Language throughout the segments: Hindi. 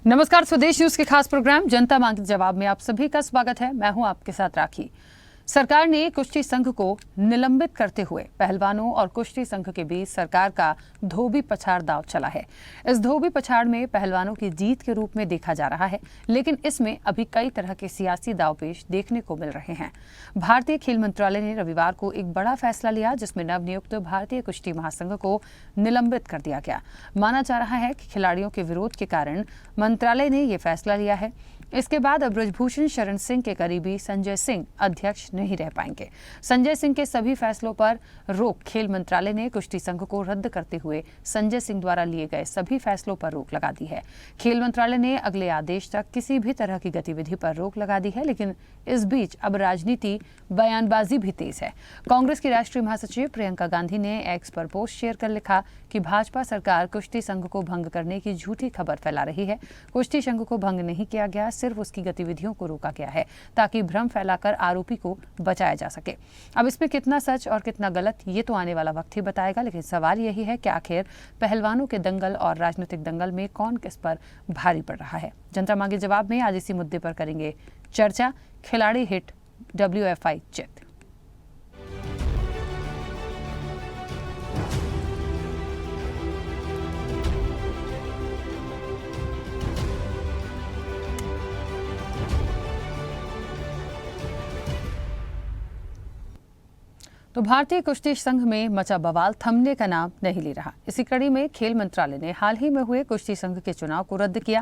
नमस्कार, स्वदेश न्यूज के खास प्रोग्राम जनता मांगे जवाब में आप सभी का स्वागत है। मैं हूं आपके साथ राखी। सरकार ने कुश्ती संघ को निलंबित करते हुए पहलवानों और कुश्ती संघ के बीच सरकार का धोबी पछाड़ दांव चला है। इस धोबी पछाड़ में पहलवानों की जीत के रूप में देखा जा रहा है, लेकिन इसमें अभी कई तरह के सियासी दांवपेच देखने को मिल रहे हैं। भारतीय खेल मंत्रालय ने रविवार को एक बड़ा फैसला लिया, जिसमें नवनियुक्त भारतीय कुश्ती महासंघ को निलंबित कर दिया गया। माना जा रहा है कि खिलाड़ियों के विरोध के कारण मंत्रालय ने यह फैसला लिया है। इसके बाद अब बृजभूषण शरण सिंह के करीबी संजय सिंह अध्यक्ष नहीं रह पाएंगे। संजय सिंह के सभी फैसलों पर रोक। खेल मंत्रालय ने कुश्ती संघ को रद्द करते हुए संजय सिंह द्वारा लिए गए सभी फैसलों पर रोक लगा दी है। खेल मंत्रालय ने अगले आदेश तक किसी भी तरह की गतिविधि पर रोक लगा दी है, लेकिन इस बीच अब राजनीति बयानबाजी भी तेज है। कांग्रेस की राष्ट्रीय महासचिव प्रियंका गांधी ने एक्स पर पोस्ट शेयर कर लिखा कि भाजपा सरकार कुश्ती संघ को भंग करने की झूठी खबर फैला रही है। कुश्ती संघ को भंग नहीं किया गया, सिर्फ उसकी गतिविधियों को रोका गया है ताकि भ्रम फैलाकर आरोपी को बचाया जा सके। अब इसमें कितना सच और कितना गलत, ये तो आने वाला वक्त ही बताएगा, लेकिन सवाल यही है कि आखिर पहलवानों के दंगल और राजनीतिक दंगल में कौन किस पर भारी पड़ रहा है। जनता मांगे जवाब में आज इसी मुद्दे पर करेंगे चर्चा। खिलाड़ी हिट WFI चित। तो भारतीय कुश्ती संघ में मचा बवाल थमने का नाम नहीं ले रहा। इसी कड़ी में खेल मंत्रालय ने हाल ही में हुए कुश्ती संघ के चुनाव को रद्द किया।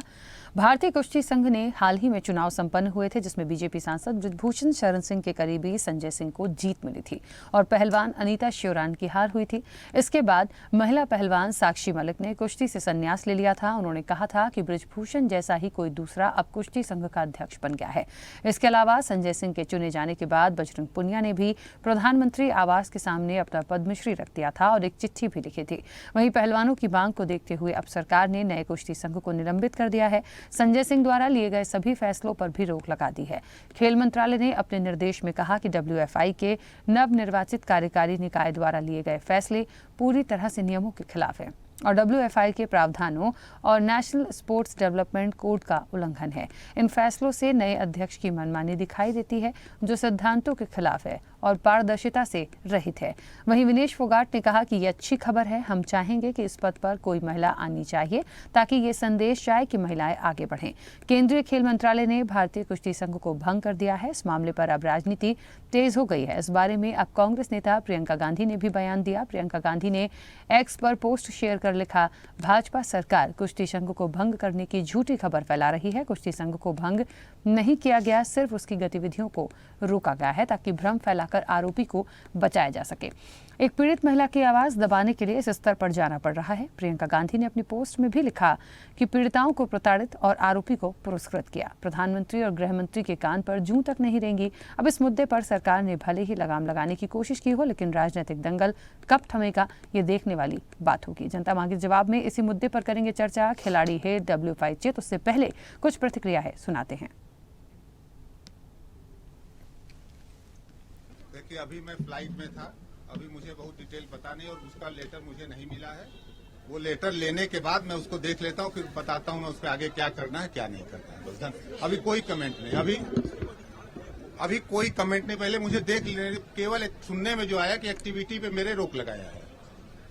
भारतीय कुश्ती संघ ने हाल ही में चुनाव संपन्न हुए थे, जिसमें बीजेपी सांसद बृजभूषण शरण सिंह के करीबी संजय सिंह को जीत मिली थी और पहलवान अनीता श्योरान की हार हुई थी। इसके बाद महिला पहलवान साक्षी मलिक ने कुश्ती से संन्यास ले लिया था। उन्होंने कहा था कि बृजभूषण जैसा ही कोई दूसरा अब कुश्ती संघ का अध्यक्ष बन गया है। इसके अलावा संजय सिंह के चुने जाने के बाद बजरंग पुनिया ने भी प्रधानमंत्री आवास के सामने अपना पद्मश्री रख दिया था और एक चिट्ठी भी लिखी थी। वहीं पहलवानों की मांग को देखते हुए अब सरकार ने नए कुश्ती संघ को निलंबित कर दिया है। संजय सिंह द्वारा लिए गए सभी फैसलों पर भी रोक लगा दी है। खेल मंत्रालय ने अपने निर्देश में कहा कि WFI के नवनिर्वाचित कार्यकारी निकाय द्वारा लिए गए फैसले पूरी तरह से नियमों के खिलाफ है और WFI के प्रावधानों और नेशनल स्पोर्ट्स डेवलपमेंट कोड का उल्लंघन है। इन फैसलों से नए अध्यक्ष की मनमानी दिखाई देती है, जो सिद्धांतों के खिलाफ है और पारदर्शिता से रहित है। वहीं विनेश फोगाट ने कहा कि ये अच्छी खबर है। हम चाहेंगे कि इस पद पर कोई महिला आनी चाहिए ताकि ये संदेश जाए कि महिलाएं आगे बढ़ें। केंद्रीय खेल मंत्रालय ने भारतीय कुश्ती संघ को भंग कर दिया है। इस मामले पर अब राजनीति तेज हो गई है। इस बारे में अब कांग्रेस नेता प्रियंका गांधी ने भी बयान दिया। प्रियंका गांधी ने एक्स पर पोस्ट शेयर कर लिखा, भाजपा सरकार कुश्ती संघ को भंग करने की झूठी खबर फैला रही है। कुश्ती संघ को भंग नहीं किया गया, सिर्फ उसकी गतिविधियों को रोका गया है ताकि भ्रम फैलाकर आरोपी को बचाया जा सके। एक पीड़ित महिला की आवाज दबाने के लिए इस स्तर पर जाना पड़ रहा है। प्रियंका गांधी ने अपनी पोस्ट में भी लिखा कि पीड़िताओं को प्रताड़ित और आरोपी को पुरस्कृत किया। प्रधानमंत्री और गृह मंत्री के कान पर जूं तक नहीं रेंगी। अब इस मुद्दे पर सरकार ने भले ही लगाम लगाने की कोशिश की हो, लेकिन राजनीतिक दंगल कब थमेगा, ये देखने वाली बात होगी। जनता मांगे जवाब में इसी मुद्दे पर करेंगे चर्चा। खिलाड़ी है WFI चित। उससे पहले कुछ प्रतिक्रिया है, सुनाते हैं। देखिए, अभी मैं फ्लाइट में था, अभी मुझे बहुत डिटेल पता नहीं और उसका लेटर मुझे नहीं मिला है। वो लेटर लेने के बाद मैं उसको देख लेता हूँ, फिर बताता हूँ मैं उस पर आगे क्या करना है क्या नहीं करना है। बस अभी कोई कमेंट नहीं, अभी कोई कमेंट नहीं। पहले मुझे देख लेने, केवल सुनने में जो आया कि एक्टिविटी पे मेरे रोक लगाया है।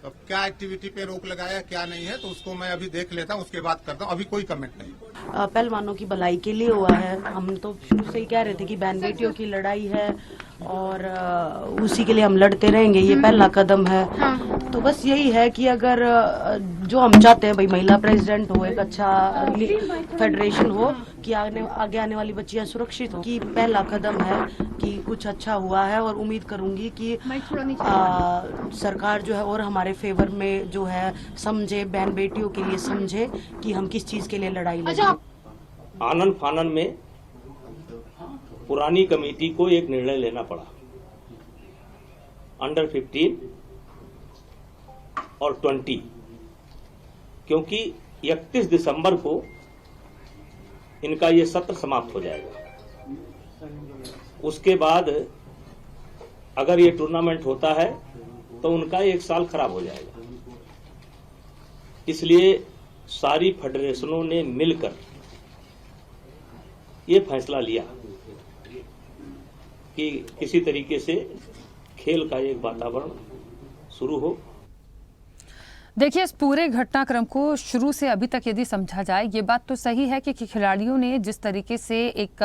तो अब क्या एक्टिविटी पे रोक लगाया क्या नहीं है, तो उसको मैं अभी देख लेता हूँ, उसके बाद करता हूँ। अभी कोई कमेंट नहीं। पहलवानों की भलाई के लिए हुआ है। हम तो शुरू से ही कह रहे थे कि बहन बेटियों की लड़ाई है और उसी के लिए हम लड़ते रहेंगे। ये पहला कदम है। तो बस यही है कि अगर जो हम चाहते हैं भाई महिला प्रेसिडेंट हो, एक अच्छा फेडरेशन हो कि आगे आने वाली बच्चियां सुरक्षित हो, कि पहला कदम है कि कुछ अच्छा हुआ है और उम्मीद करूंगी कि सरकार जो है और हमारे फेवर में जो है समझे, बहन बेटियों के लिए समझे कि हम किस चीज के लिए लड़ाई लड़ रहे हैं। आनन फानन में पुरानी कमेटी को एक निर्णय लेना पड़ा। अंडर 15 और 20, क्योंकि 31 दिसंबर को इनका ये सत्र समाप्त हो जाएगा। उसके बाद अगर ये टूर्नामेंट होता है तो उनका 1 साल खराब हो जाएगा। इसलिए सारी फेडरेशनों ने मिलकर ये फैसला लिया कि किसी तरीके से खेल का एक वातावरण शुरू हो। देखिए, इस पूरे घटनाक्रम को शुरू से अभी तक यदि समझा जाए, ये बात तो सही है कि खिलाड़ियों ने जिस तरीके से एक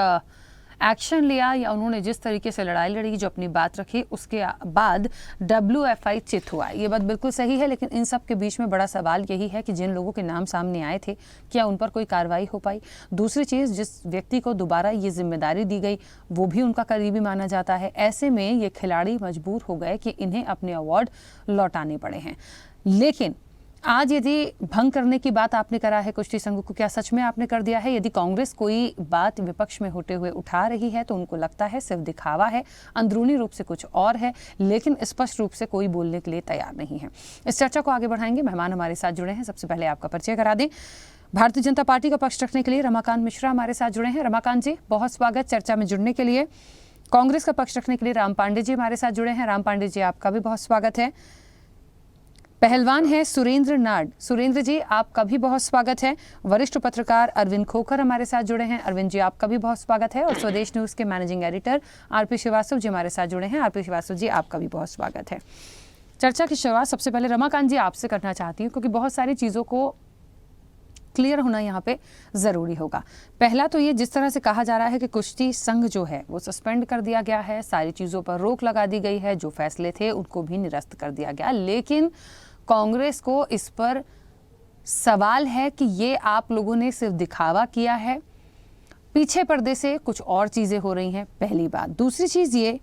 एक्शन लिया या उन्होंने जिस तरीके से लड़ाई लड़ी, जो अपनी बात रखी, उसके बाद WFI चित हुआ, ये बात बिल्कुल सही है। लेकिन इन सब के बीच में बड़ा सवाल यही है कि जिन लोगों के नाम सामने आए थे, क्या उन पर कोई कार्रवाई हो पाई? दूसरी चीज़, जिस व्यक्ति को दोबारा ये जिम्मेदारी दी गई वो भी उनका करीबी माना जाता है। ऐसे में ये खिलाड़ी मजबूर हो गए कि इन्हें अपने अवार्ड लौटाने पड़े हैं। लेकिन आज यदि भंग करने की बात आपने करा है कुश्ती संघ को, क्या सच में आपने कर दिया है? यदि कांग्रेस कोई बात विपक्ष में होते हुए उठा रही है तो उनको लगता है सिर्फ दिखावा है, अंदरूनी रूप से कुछ और है, लेकिन स्पष्ट रूप से कोई बोलने के लिए तैयार नहीं है। इस चर्चा को आगे बढ़ाएंगे। मेहमान हमारे साथ जुड़े हैं। सबसे पहले आपका परिचय करा दें। भारतीय जनता पार्टी का पक्ष रखने के लिए रमाकांत मिश्रा हमारे साथ जुड़े हैं। रमाकांत जी, बहुत स्वागत चर्चा में जुड़ने के लिए। कांग्रेस का पक्ष रखने के लिए राम पांडे जी हमारे साथ जुड़े हैं। राम पांडे जी, आपका भी बहुत स्वागत है। पहलवान है सुरेंद्र नाड। सुरेंद्र जी, आपका भी बहुत स्वागत है। वरिष्ठ पत्रकार अरविंद खोखर हमारे साथ जुड़े हैं। अरविंद जी, आपका भी बहुत स्वागत है। और स्वदेश न्यूज के managing editor RP Srivastava ji हमारे साथ जुड़े हैं। आरपी श्रीवास्तव जी, आपका भी बहुत स्वागत है। चर्चा की शुरुआत सबसे पहले रमाकांत जी आपसे करना चाहती हूँ, क्योंकि बहुत सारी चीज़ों को क्लियर होना यहाँ पे ज़रूरी होगा। पहला तो ये, जिस तरह से कहा जा रहा है कि कुश्ती संघ जो है वो सस्पेंड कर दिया गया है, सारी चीज़ों पर रोक लगा दी गई है, जो फैसले थे उनको भी निरस्त कर दिया गया, लेकिन कांग्रेस को इस पर सवाल है कि ये आप लोगों ने सिर्फ दिखावा किया है, पीछे पर्दे से कुछ और चीज़ें हो रही हैं, पहली बात। दूसरी चीज़ ये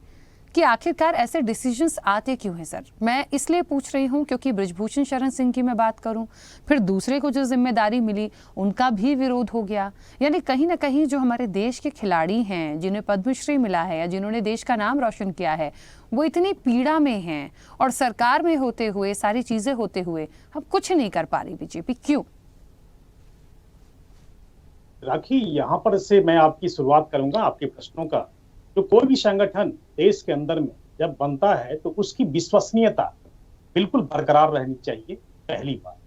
कि आखिरकार ऐसे डिसीजंस आते क्यों हैं सर? मैं इसलिए पूछ रही हूं क्योंकि बृजभूषण शरण सिंह की मैं बात करूं, फिर दूसरे को जो जिम्मेदारी मिली उनका भी विरोध हो गया। यानी कहीं ना कहीं जो हमारे देश के खिलाड़ी हैं, जिन्हें पद्मश्री मिला है या जिन्होंने देश का नाम रोशन किया है, वो इतनी पीड़ा में हैं और सरकार में होते हुए, सारी चीज़ें होते हुए हम कुछ नहीं कर पा रही बीजेपी, क्यों? राखी, यहाँ पर से मैं आपकी शुरुआत करूंगा आपके प्रश्नों का। जो कोई भी संगठन देश के अंदर में जब बनता है तो उसकी विश्वसनीयता बिल्कुल बरकरार रहनी चाहिए, पहली बात।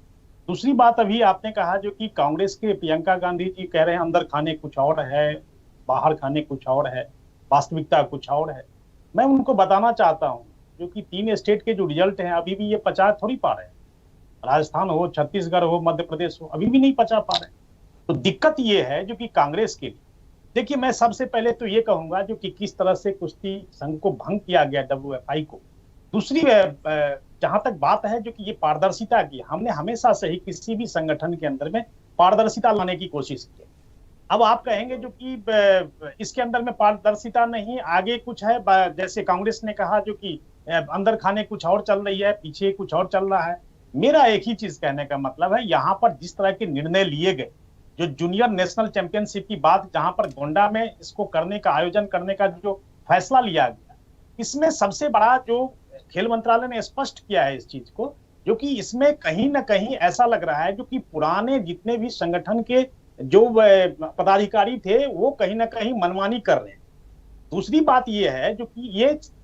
दूसरी बात, अभी आपने कहा जो कि कांग्रेस के प्रियंका गांधी जी कह रहे हैं अंदर खाने कुछ और है, बाहर खाने कुछ और है, वास्तविकता कुछ और है। मैं उनको बताना चाहता हूँ जो कि 3 स्टेट के जो रिजल्ट हैं अभी भी ये पचा थोड़ी पा रहे हैं। राजस्थान हो, छत्तीसगढ़ हो, मध्य प्रदेश हो, अभी भी नहीं पचा पा रहे। तो दिक्कत ये है जो कि कांग्रेस के लिए, देखिए मैं सबसे पहले तो ये कहूंगा जो कि किस तरह से कुश्ती संघ को भंग किया गया, WFI को। दूसरी जहां तक बात है जो कि ये पारदर्शिता की, हमने हमेशा से ही किसी भी संगठन के अंदर में पारदर्शिता लाने की कोशिश की। अब आप कहेंगे जो कि इसके अंदर में पारदर्शिता नहीं, आगे कुछ है, जैसे कांग्रेस ने कहा जो कि अंदर खाने कुछ और चल रही है, पीछे कुछ और चल रहा है। मेरा एक ही चीज कहने का मतलब है, यहाँ पर जिस तरह के निर्णय लिए गए, जो जूनियर नेशनल चैंपियनशिप की बात, जहां पर गोंडा में इसको करने का, आयोजन करने का जो फैसला लिया गया, इसमें सबसे बड़ा जो खेल मंत्रालय ने स्पष्ट किया है इस चीज को, जो कि इसमें कहीं ना कहीं ऐसा लग रहा है जो कि पुराने जितने भी संगठन के जो पदाधिकारी थे वो कहीं ना कहीं मनमानी कर रहे हैं। दूसरी बात ये है जो कि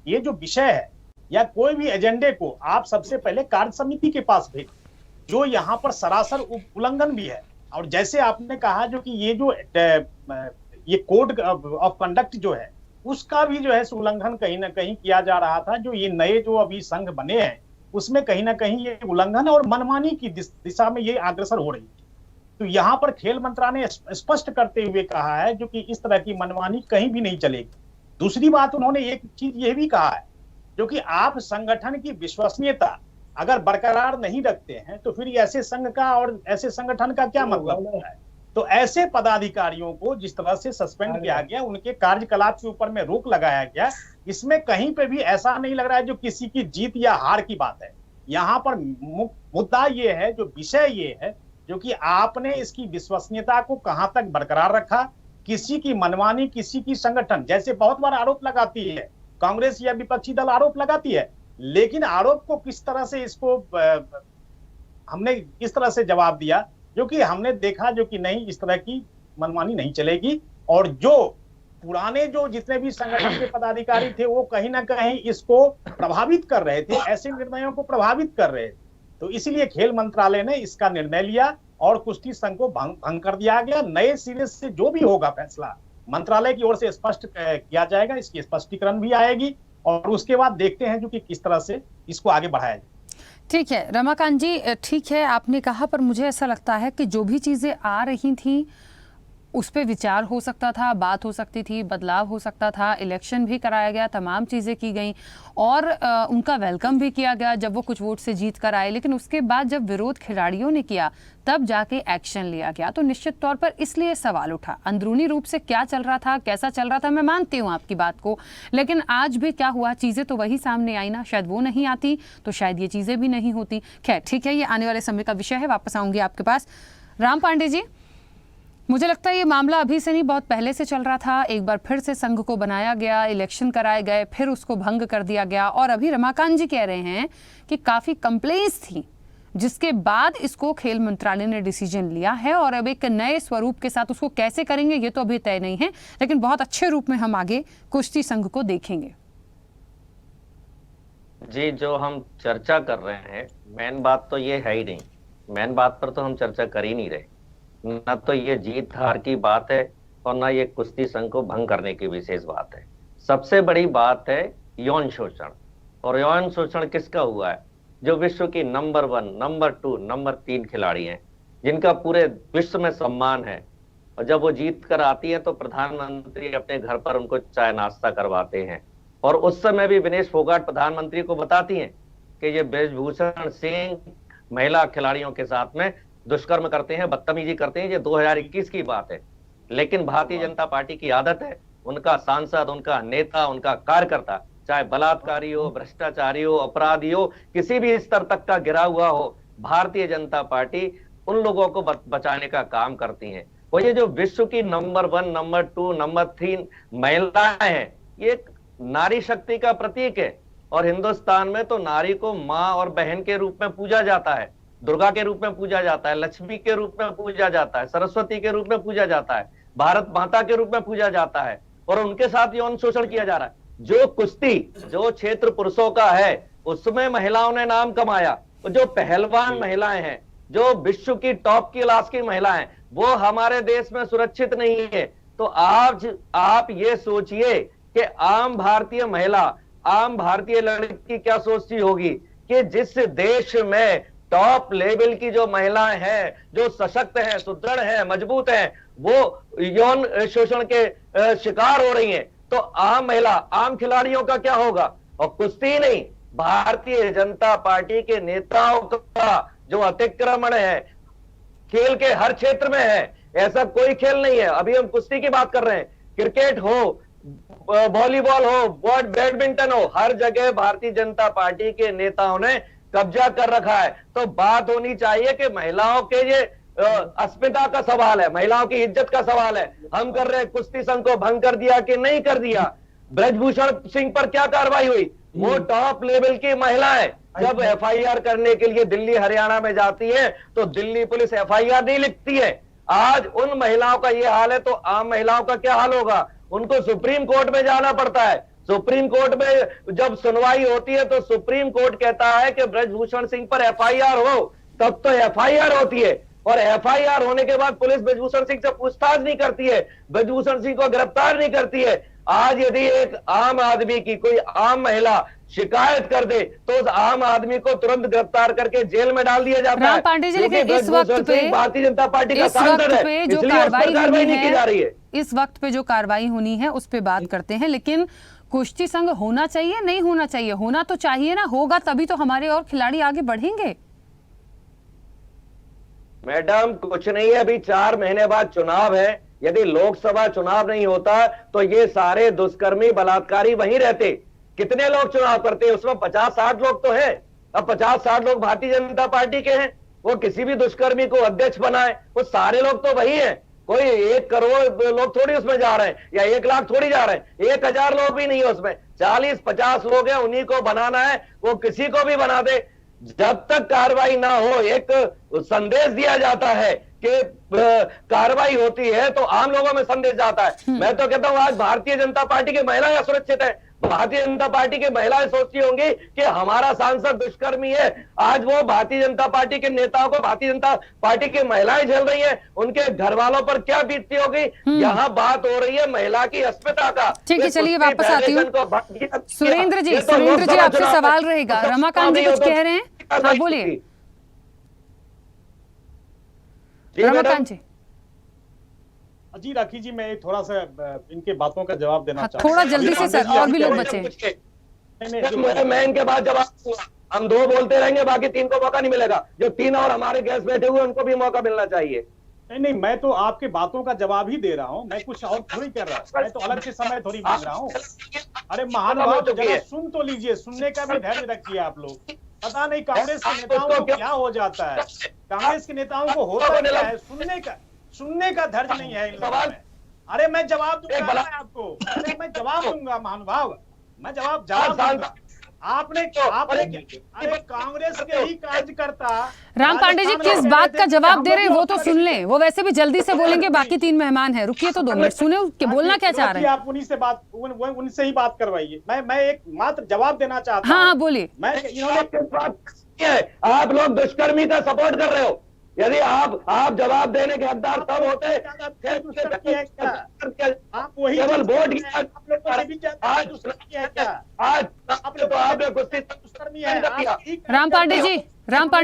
ये जो विषय है या कोई भी एजेंडे को आप सबसे पहले कार्य समिति के पास भेजें, जो यहाँ पर सरासर उल्लंघन भी है। और जैसे आपने कहा जो कि ये कोड ऑफ कंडक्ट जो है उसका भी जो है उल्लंघन कहीं ना कहीं किया जा रहा था। जो ये नए जो अभी संघ बने हैं उसमें कहीं ना कहीं ये उल्लंघन और मनमानी की दिशा में ये अग्रसर हो रही है। तो यहाँ पर खेल मंत्रालय ने स्पष्ट करते हुए कहा है जो कि इस तरह की मनमानी कहीं भी नहीं चलेगी। दूसरी बात, उन्होंने एक चीज ये भी कहा है जो कि आप संगठन की विश्वसनीयता अगर बरकरार नहीं रखते हैं तो फिर ऐसे संघ का और ऐसे संगठन का क्या मतलब होता है। तो ऐसे पदाधिकारियों को जिस तरह से सस्पेंड किया गया, उनके कार्यकलाप के ऊपर में रोक लगाया गया, इसमें कहीं पे भी ऐसा नहीं लग रहा है जो किसी की जीत या हार की बात है। यहाँ पर मुद्दा ये है, जो विषय ये है जो कि आपने इसकी विश्वसनीयता को कहां तक बरकरार रखा। किसी की मनमानी, किसी की संगठन, जैसे बहुत बार आरोप लगाती है कांग्रेस या विपक्षी दल आरोप लगाती है, लेकिन आरोप को किस तरह से इसको हमने किस तरह से जवाब दिया, जो कि हमने देखा जो कि नहीं, इस तरह की मनमानी नहीं चलेगी। और जो पुराने जो जितने भी संगठन के पदाधिकारी थे वो कहीं ना कहीं इसको प्रभावित कर रहे थे, ऐसे निर्णयों को प्रभावित कर रहे थे। तो इसीलिए खेल मंत्रालय ने इसका निर्णय लिया और कुश्ती संघ को भंग कर दिया गया। नए सिरे से जो भी होगा फैसला मंत्रालय की ओर से स्पष्ट किया जाएगा, इसकी स्पष्टीकरण भी आएगी और उसके बाद देखते हैं जो कि किस तरह से इसको आगे बढ़ाया जाए। ठीक है रमाकांत जी, ठीक है आपने कहा, पर मुझे ऐसा लगता है कि जो भी चीज़ें आ रही थी उस पर विचार हो सकता था, बात हो सकती थी, बदलाव हो सकता था, इलेक्शन भी कराया गया, तमाम चीज़ें की गई और उनका वेलकम भी किया गया जब वो कुछ वोट से जीत कर आए। लेकिन उसके बाद जब विरोध खिलाड़ियों ने किया तब जाके एक्शन लिया गया। तो निश्चित तौर पर इसलिए सवाल उठा, अंदरूनी रूप से क्या चल रहा था, कैसा चल रहा था, मैं मानती हूँ आपकी बात को, लेकिन आज भी क्या हुआ, चीज़ें तो वही सामने आई ना। शायद वो नहीं आती तो शायद ये चीज़ें भी नहीं होती। खैर ठीक है, ये आने वाले समय का विषय है, वापस आऊँगी आपके पास। राम पांडे जी, मुझे लगता है ये मामला अभी से नहीं, बहुत पहले से चल रहा था। एक बार फिर से संघ को बनाया गया, इलेक्शन कराए गए, फिर उसको भंग कर दिया गया और अभी रमाकांत जी कह रहे हैं कि काफ़ी कंप्लेंट्स थी, जिसके बाद इसको खेल मंत्रालय ने डिसीजन लिया है और अब एक नए स्वरूप के साथ उसको कैसे करेंगे ये तो अभी तय नहीं है, लेकिन बहुत अच्छे रूप में हम आगे कुश्ती संघ को देखेंगे। जी, जो हम चर्चा कर रहे हैं मेन बात तो ये है ही नहीं, मेन बात पर तो हम चर्चा कर ही नहीं रहे। न तो ये जीत हार की बात है और न ये कुश्ती संघ को भंग करने की विशेष बात है। सबसे बड़ी बात है यौन शोषण। और यौन शोषण किसका हुआ है? जो विश्व की नंबर 1, नंबर 2, नंबर 3 खिलाड़ी हैं, जिनका पूरे विश्व में सम्मान है, और जब वो जीत कर आती है तो प्रधानमंत्री अपने घर पर उनको चाय नाश्ता करवाते हैं। और उस समय भी विनेश फोगाट प्रधानमंत्री को बताती हैं कि ये ब्रजभूषण सिंह महिला खिलाड़ियों के साथ में दुष्कर्म करते हैं, बदतमीजी करते हैं। ये 2021 की बात है, लेकिन भारतीय जनता पार्टी की आदत है, उनका सांसद, उनका नेता, उनका कार्यकर्ता, चाहे बलात्कारी हो, भ्रष्टाचारी हो, अपराधी हो, किसी भी स्तर तक का गिरा हुआ हो, भारतीय जनता पार्टी उन लोगों को बचाने का काम करती है। और ये जो विश्व की नंबर 1, नंबर 2, नंबर 3 महिलाएं हैं, ये नारी शक्ति का प्रतीक है। और हिंदुस्तान में तो नारी को माँ और बहन के रूप में पूजा जाता है, दुर्गा के रूप में पूजा जाता है, लक्ष्मी के रूप में पूजा जाता है, सरस्वती के रूप में पूजा जाता है, भारत माता के रूप में पूजा जाता है, और उनके साथ यौन शोषण किया जा रहा है। जो कुश्ती, जो क्षेत्र पुरुषों का है, उसमें महिलाओं ने नाम कमाया। जो पहलवान महिलाएं हैं, जो विश्व की टॉप की क्लास की महिलाएं, वो हमारे देश में सुरक्षित नहीं है। तो आज आप ये सोचिए कि आम भारतीय महिला, आम भारतीय लड़की क्या सोचती होगी कि जिस देश में टॉप लेवल की जो महिलाएं हैं, जो सशक्त हैं, सुदृढ़ हैं, मजबूत हैं, वो यौन शोषण के शिकार हो रही हैं, तो आम महिला, आम खिलाड़ियों का क्या होगा? और कुश्ती नहीं, भारतीय जनता पार्टी के नेताओं का जो अतिक्रमण है खेल के हर क्षेत्र में है, ऐसा कोई खेल नहीं है। अभी हम कुश्ती की बात कर रहे हैं, क्रिकेट हो, वॉलीबॉल हो, बैडमिंटन हो, हर जगह भारतीय जनता पार्टी के नेताओं ने कब्जा कर रखा है। तो बात होनी चाहिए कि महिलाओं के ये अस्मिता का सवाल है, महिलाओं की इज्जत का सवाल है। हम कर रहे हैं कुश्ती संघ को भंग कर दिया कि नहीं कर दिया। ब्रजभूषण सिंह पर क्या कार्रवाई हुई? वो टॉप लेवल की महिला है। जब एफआईआर करने के लिए दिल्ली हरियाणा में जाती है तो दिल्ली पुलिस एफआईआर नहीं लिखती है। आज उन महिलाओं का ये हाल है तो आम महिलाओं का क्या हाल होगा? उनको सुप्रीम कोर्ट में जाना पड़ता है। सुप्रीम कोर्ट में जब सुनवाई होती है तो सुप्रीम कोर्ट कहता है कि ब्रजभूषण सिंह पर एफआईआर हो, तब तो एफआईआर होती है। और एफआईआर होने के बाद पुलिस ब्रजभूषण सिंह से पूछताछ नहीं करती है, ब्रजभूषण सिंह को गिरफ्तार नहीं करती है। आज यदि एक आम आदमी की कोई आम महिला शिकायत कर दे तो उस आम आदमी को तुरंत गिरफ्तार करके जेल में डाल दिया जाता है। राम पांडे जी, लेकिन इस वक्त पे भारतीय जनता पार्टी का सांसद है, जो इसलिए उस पर कार्रवाई नहीं की जा रही है। इस वक्त पे जो कार्रवाई होनी है उस पे बात करते हैं, लेकिन कुश्ती संघ होना चाहिए, नहीं होना चाहिए? होना तो चाहिए ना, होगा तभी तो हमारे और खिलाड़ी आगे बढ़ेंगे। मैडम कुछ नहीं है, अभी 4 महीने बाद चुनाव है। यदि लोकसभा चुनाव नहीं होता तो ये सारे दुष्कर्मी बलात्कारी वहीं रहते। कितने लोग चुनाव करते हैं? उसमें 50-60 लोग तो है। अब 50-60 लोग भारतीय जनता पार्टी के हैं। वो किसी भी दुष्कर्मी को अध्यक्ष बनाए, वो सारे लोग तो वही हैं। कोई 1 करोड़ लोग थोड़ी उसमें जा रहे हैं या 1 लाख थोड़ी जा रहे हैं, 1000 लोग भी नहीं है उसमें, 40-50 लोग हैं, उन्हीं को बनाना है। वो किसी को भी बना दे, जब तक कार्रवाई ना हो। एक संदेश दिया जाता है कि कार्रवाई होती है तो आम लोगों में संदेश जाता है। मैं तो कहता हूं आज भारतीय जनता पार्टी की महिलाएं असुरक्षित है, भारतीय जनता पार्टी की महिलाएं सोचती होंगी कि हमारा सांसद दुष्कर्मी है। आज वो भारतीय जनता पार्टी के नेताओं को भारतीय जनता पार्टी की महिलाएं झेल रही हैं, उनके घर वालों पर क्या बीतती होगी। यहाँ बात हो रही है महिला की अस्मिता का। ठीक है, चलिए वापस आती हूँ। सुरेंद्र जी आपसे सवाल रहेगा। रमाकांत जी कुछ कह रहे हैं, हाँ बोलिए। रमाकांत जी राखी जी, मैं थोड़ा सा इनके बातों का जवाब देना चाहता हूँ। थोड़ा जल्दी से सर, और भी लोग बचे। मैं इनके बाद जवाब दूंगा। हम 2 बोलते रहेंगे, बाकी 3 को मौका नहीं मिलेगा। जो 3 और हमारे गेस्ट बैठे हुए उनको भी मौका मिलना चाहिए। नहीं, मैं तो आपके बातों का जवाब ही दे रहा हूँ, मैं कुछ और थोड़ी कर रहा हूँ। मैं तो अलग से समय थोड़ी मांग रहा हूँ। अरे महानुभाव, जरा सुन तो लीजिए, सुनने का भी धैर्य रखिए आप लोग। पता नहीं कांग्रेस के नेताओं को क्या हो जाता है, कांग्रेस के नेताओं को होता क्या है, सुनने का धैर्य नहीं है इन लोगों में। अरे मैं जवाब दूंगा आपको, अरे मैं जवाब दूंगा महानुभाव, मैं जवाब दूंगा। आपने अरे कांग्रेस के ही कार्यकर्ता राम पांडे जी किस बात का जवाब दे रहे हैं वो तो सुन लें। वो वैसे भी जल्दी से बोलेंगे, बाकी 3 मेहमान हैं। रुकिए तो 2 मिनट, सुने कि बोलना क्या चाह रहे हैं। आप उनसे ही बात करवाइए। मैं एक मात्र जवाब देना चाहता हूँ। हाँ बोलिए। मैं इन्होंने आप लोग दुष्कर्मी का सपोर्ट कर रहे हो। यदि आप जवाब देने के हकदार तब होते आप वही केवल वोट राम पांडे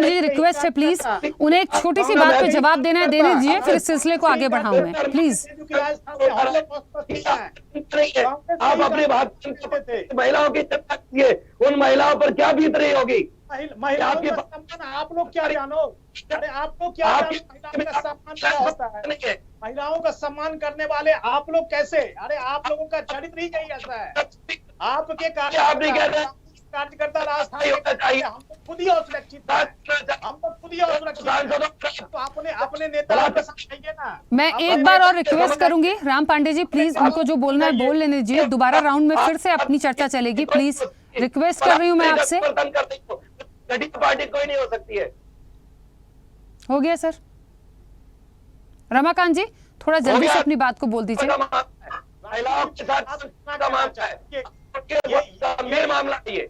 जी रिक्वेस्ट है प्लीज, उन्हें एक छोटी सी बात पे जवाब देना है, देने दीजिए, फिर इस सिलसिले को आगे बढ़ाऊं मैं, प्लीज। आप अपनी बात महिलाओं की चर्चा कीजिए, उन महिलाओं पर क्या बीत रही होगी। महिलाओं का सम्मान आप लोग क्या जानो, अरे आप लोग क्या जानो महिलाओं का सम्मान क्या होता है। महिलाओं का सम्मान करने वाले आप लोग कैसे, अरे आप लोगों का चरित्र ही नहीं ऐसा है। आपके कार्यकर्ता राजस्थान हम तो खुद ही असुरक्षित है, हम तो खुद ही असुरक्षित है, तो अपने नेताओं के साथ आइए ना। मैं एक बार और रिक्वेस्ट करूंगी राम पांडे जी, प्लीज उनको जो बोलना है बोल लेने दीजिए, दोबारा राउंड में फिर से अपनी चर्चा चलेगी, प्लीज रिक्वेस्ट कर रही हूँ मैं आपसे। पार्टी कोई नहीं हो सकती है। हो गया सर। रमाकांत जी थोड़ा जल्दी से अपनी बात को बोल दीजिए। महिलाओं के साथ गंभीर मामला ये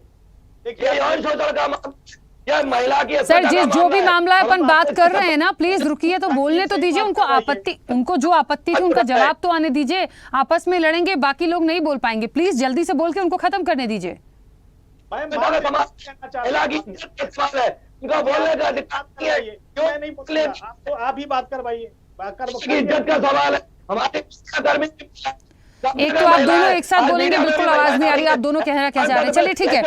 यौन शोषण का महिला की सर जी, जो भी मामला है अपन बात कर रहे हैं ना, प्लीज रुकिए तो बोलने तो दीजिए। उनको जो आपत्ति थी उनका जवाब तो आने दीजिए। आपस में लड़ेंगे, बाकी लोग नहीं बोल पाएंगे। प्लीज जल्दी से बोल के उनको खत्म करने दीजिए। बोलने का आप ही बात करवाइए। इज्जत का सवाल है हमारे कर्मी। एक तो आप दोनों एक साथ बोलेंगे, बिल्कुल आवाज नहीं आ रही, आप दोनों कहना क्या चाह रहे हैं। चलिए ठीक है,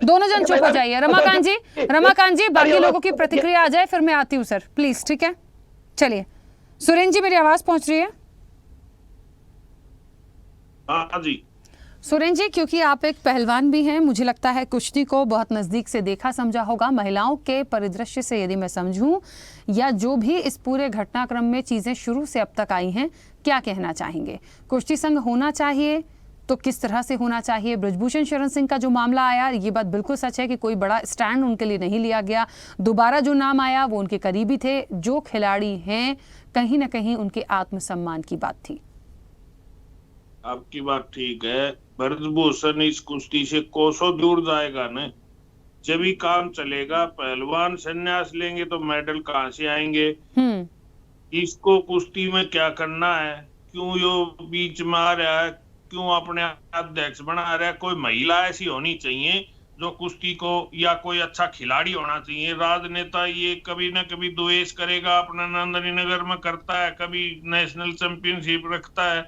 दोनों जन चुप हो जाइए। रमाकांत जी बाकी लोगों की प्रतिक्रिया आ जाए फिर मैं आती हूँ सर, प्लीज। ठीक है, चलिए। सुरेंद्र जी मेरी आवाज पहुंच रही है? हाँ जी। सुरेंद्र जी, क्योंकि आप एक पहलवान भी हैं, मुझे लगता है कुश्ती को बहुत नज़दीक से देखा समझा होगा। महिलाओं के परिदृश्य से यदि मैं समझूं, या जो भी इस पूरे घटनाक्रम में चीज़ें शुरू से अब तक आई हैं, क्या कहना चाहेंगे? कुश्ती संघ होना चाहिए तो किस तरह से होना चाहिए? ब्रजभूषण शरण सिंह का जो मामला आया, ये बात बिल्कुल सच है कि कोई बड़ा स्टैंड उनके लिए नहीं लिया गया। दोबारा जो नाम आया वो उनके करीबी थे, जो खिलाड़ी हैं, कहीं ना कहीं उनके आत्मसम्मान की बात थी। आपकी बात ठीक है, ब्रजभूषण इस कुश्ती से कोसों दूर जाएगा न, जब ही काम चलेगा। पहलवान संन्यास लेंगे तो मेडल कहाँ से आएंगे? इसको कुश्ती में क्या करना है? क्यों यो बीच में आ रहा है? क्यों अपने अध्यक्ष बना रहा है? कोई महिला ऐसी होनी चाहिए जो कुश्ती को, या कोई अच्छा खिलाड़ी होना चाहिए। राजनेता ये कभी न कभी द्वेष करेगा, अपना नंदनी नगर में करता है, कभी नेशनल चैंपियनशिप रखता है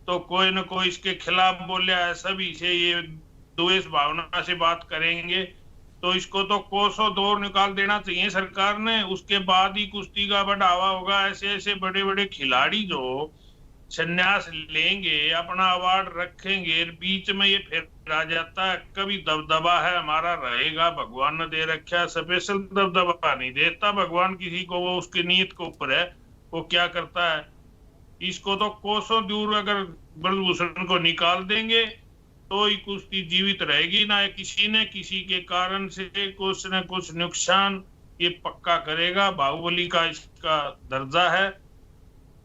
तो कोई न कोई इसके खिलाफ बोले है, सभी से ये द्वेष भावना से बात करेंगे। तो इसको तो कोसों दूर निकाल देना चाहिए सरकार ने, उसके बाद ही कुश्ती का बढ़ावा होगा। ऐसे ऐसे बड़े बड़े खिलाड़ी जो संन्यास लेंगे, अपना अवार्ड रखेंगे, बीच में ये फिर आ जाता है। कभी दबदबा है हमारा रहेगा, भगवान ने दे रखा है, स्पेशल दबदबा नहीं देता भगवान किसी को, वो उसकी नीयत के ऊपर है वो क्या करता है। इसको तो कोसों दूर अगर ब्रजभूषण को निकाल देंगे तो ही कुश्ती जीवित रहेगी ना। किसी न किसी के कारण से कुछ न कुछ नुकसान ये पक्का करेगा। बाहुबली का इसका दर्जा है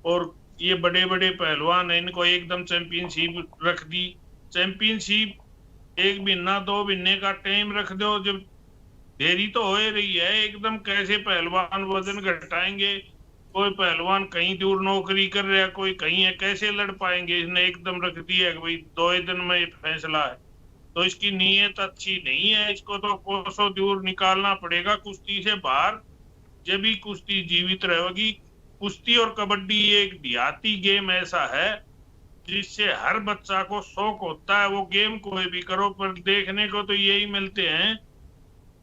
और ये बड़े बड़े पहलवान है, इनको एकदम चैंपियनशिप रख दी। चैंपियनशिप 1 महीना 2 महीने का टाइम रख दो। जब देरी तो हो ही रही है एकदम, कैसे पहलवान वजन घटाएंगे? कोई पहलवान कहीं दूर नौकरी कर रहा है, कोई कहीं है, कैसे लड़ पाएंगे? इसने एकदम रख दिया कि भाई 2 ही दिन में ये फैसला है, तो इसकी नीयत अच्छी नहीं है। इसको तो कोसों दूर निकालना पड़ेगा कुश्ती से बाहर, जब भी कुश्ती जीवित रहेगी। कुश्ती और कबड्डी एक देहाती गेम ऐसा है जिससे हर बच्चा को शौक होता है। वो गेम कोई भी करो, पर देखने को तो यही मिलते हैं।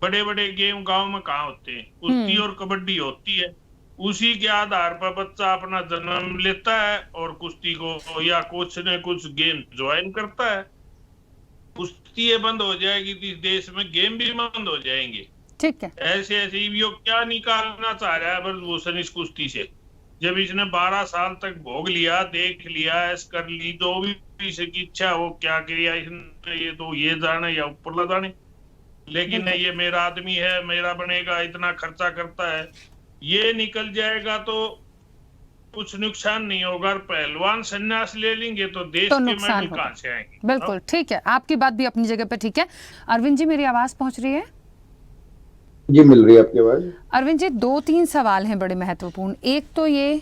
बड़े बड़े गेम गांव में कहाँ होते हैं? कुश्ती और कबड्डी होती है। उसी के आधार पर बच्चा अपना जन्म लेता है और कुश्ती को या कुछ न कुछ गेम ज्वाइन करता है। कुश्ती ये बंद हो जाएगी तो इस देश में गेम भी बंद हो जाएंगे। ठीक है, ऐसे ऐसे वो क्या निकालना चाह रहा है ब्रजभूषण इस कुश्ती से? जब इसने 12 साल तक भोग लिया, देख लिया, ऐसा कर ली, जो भी इसकी इच्छा वो क्या किया इसने, ये तो ये जाने या ऊपर ला जाने। लेकिन ये मेरा आदमी है, मेरा बनेगा, इतना खर्चा करता है, ये निकल जाएगा तो कुछ नुकसान नहीं होगा। और पहलवान संन्यास ले लेंगे तो देश तो के नुकसान मेडल होगा। कहाँ से आएंगे? बिल्कुल ठीक है, आपकी बात भी अपनी जगह पे ठीक है। अरविंद जी, मेरी आवाज पहुंच रही है? जी मिल रही है आपकी आवाज। अरविंद जी, 2-3 सवाल हैं बड़े महत्वपूर्ण। एक तो ये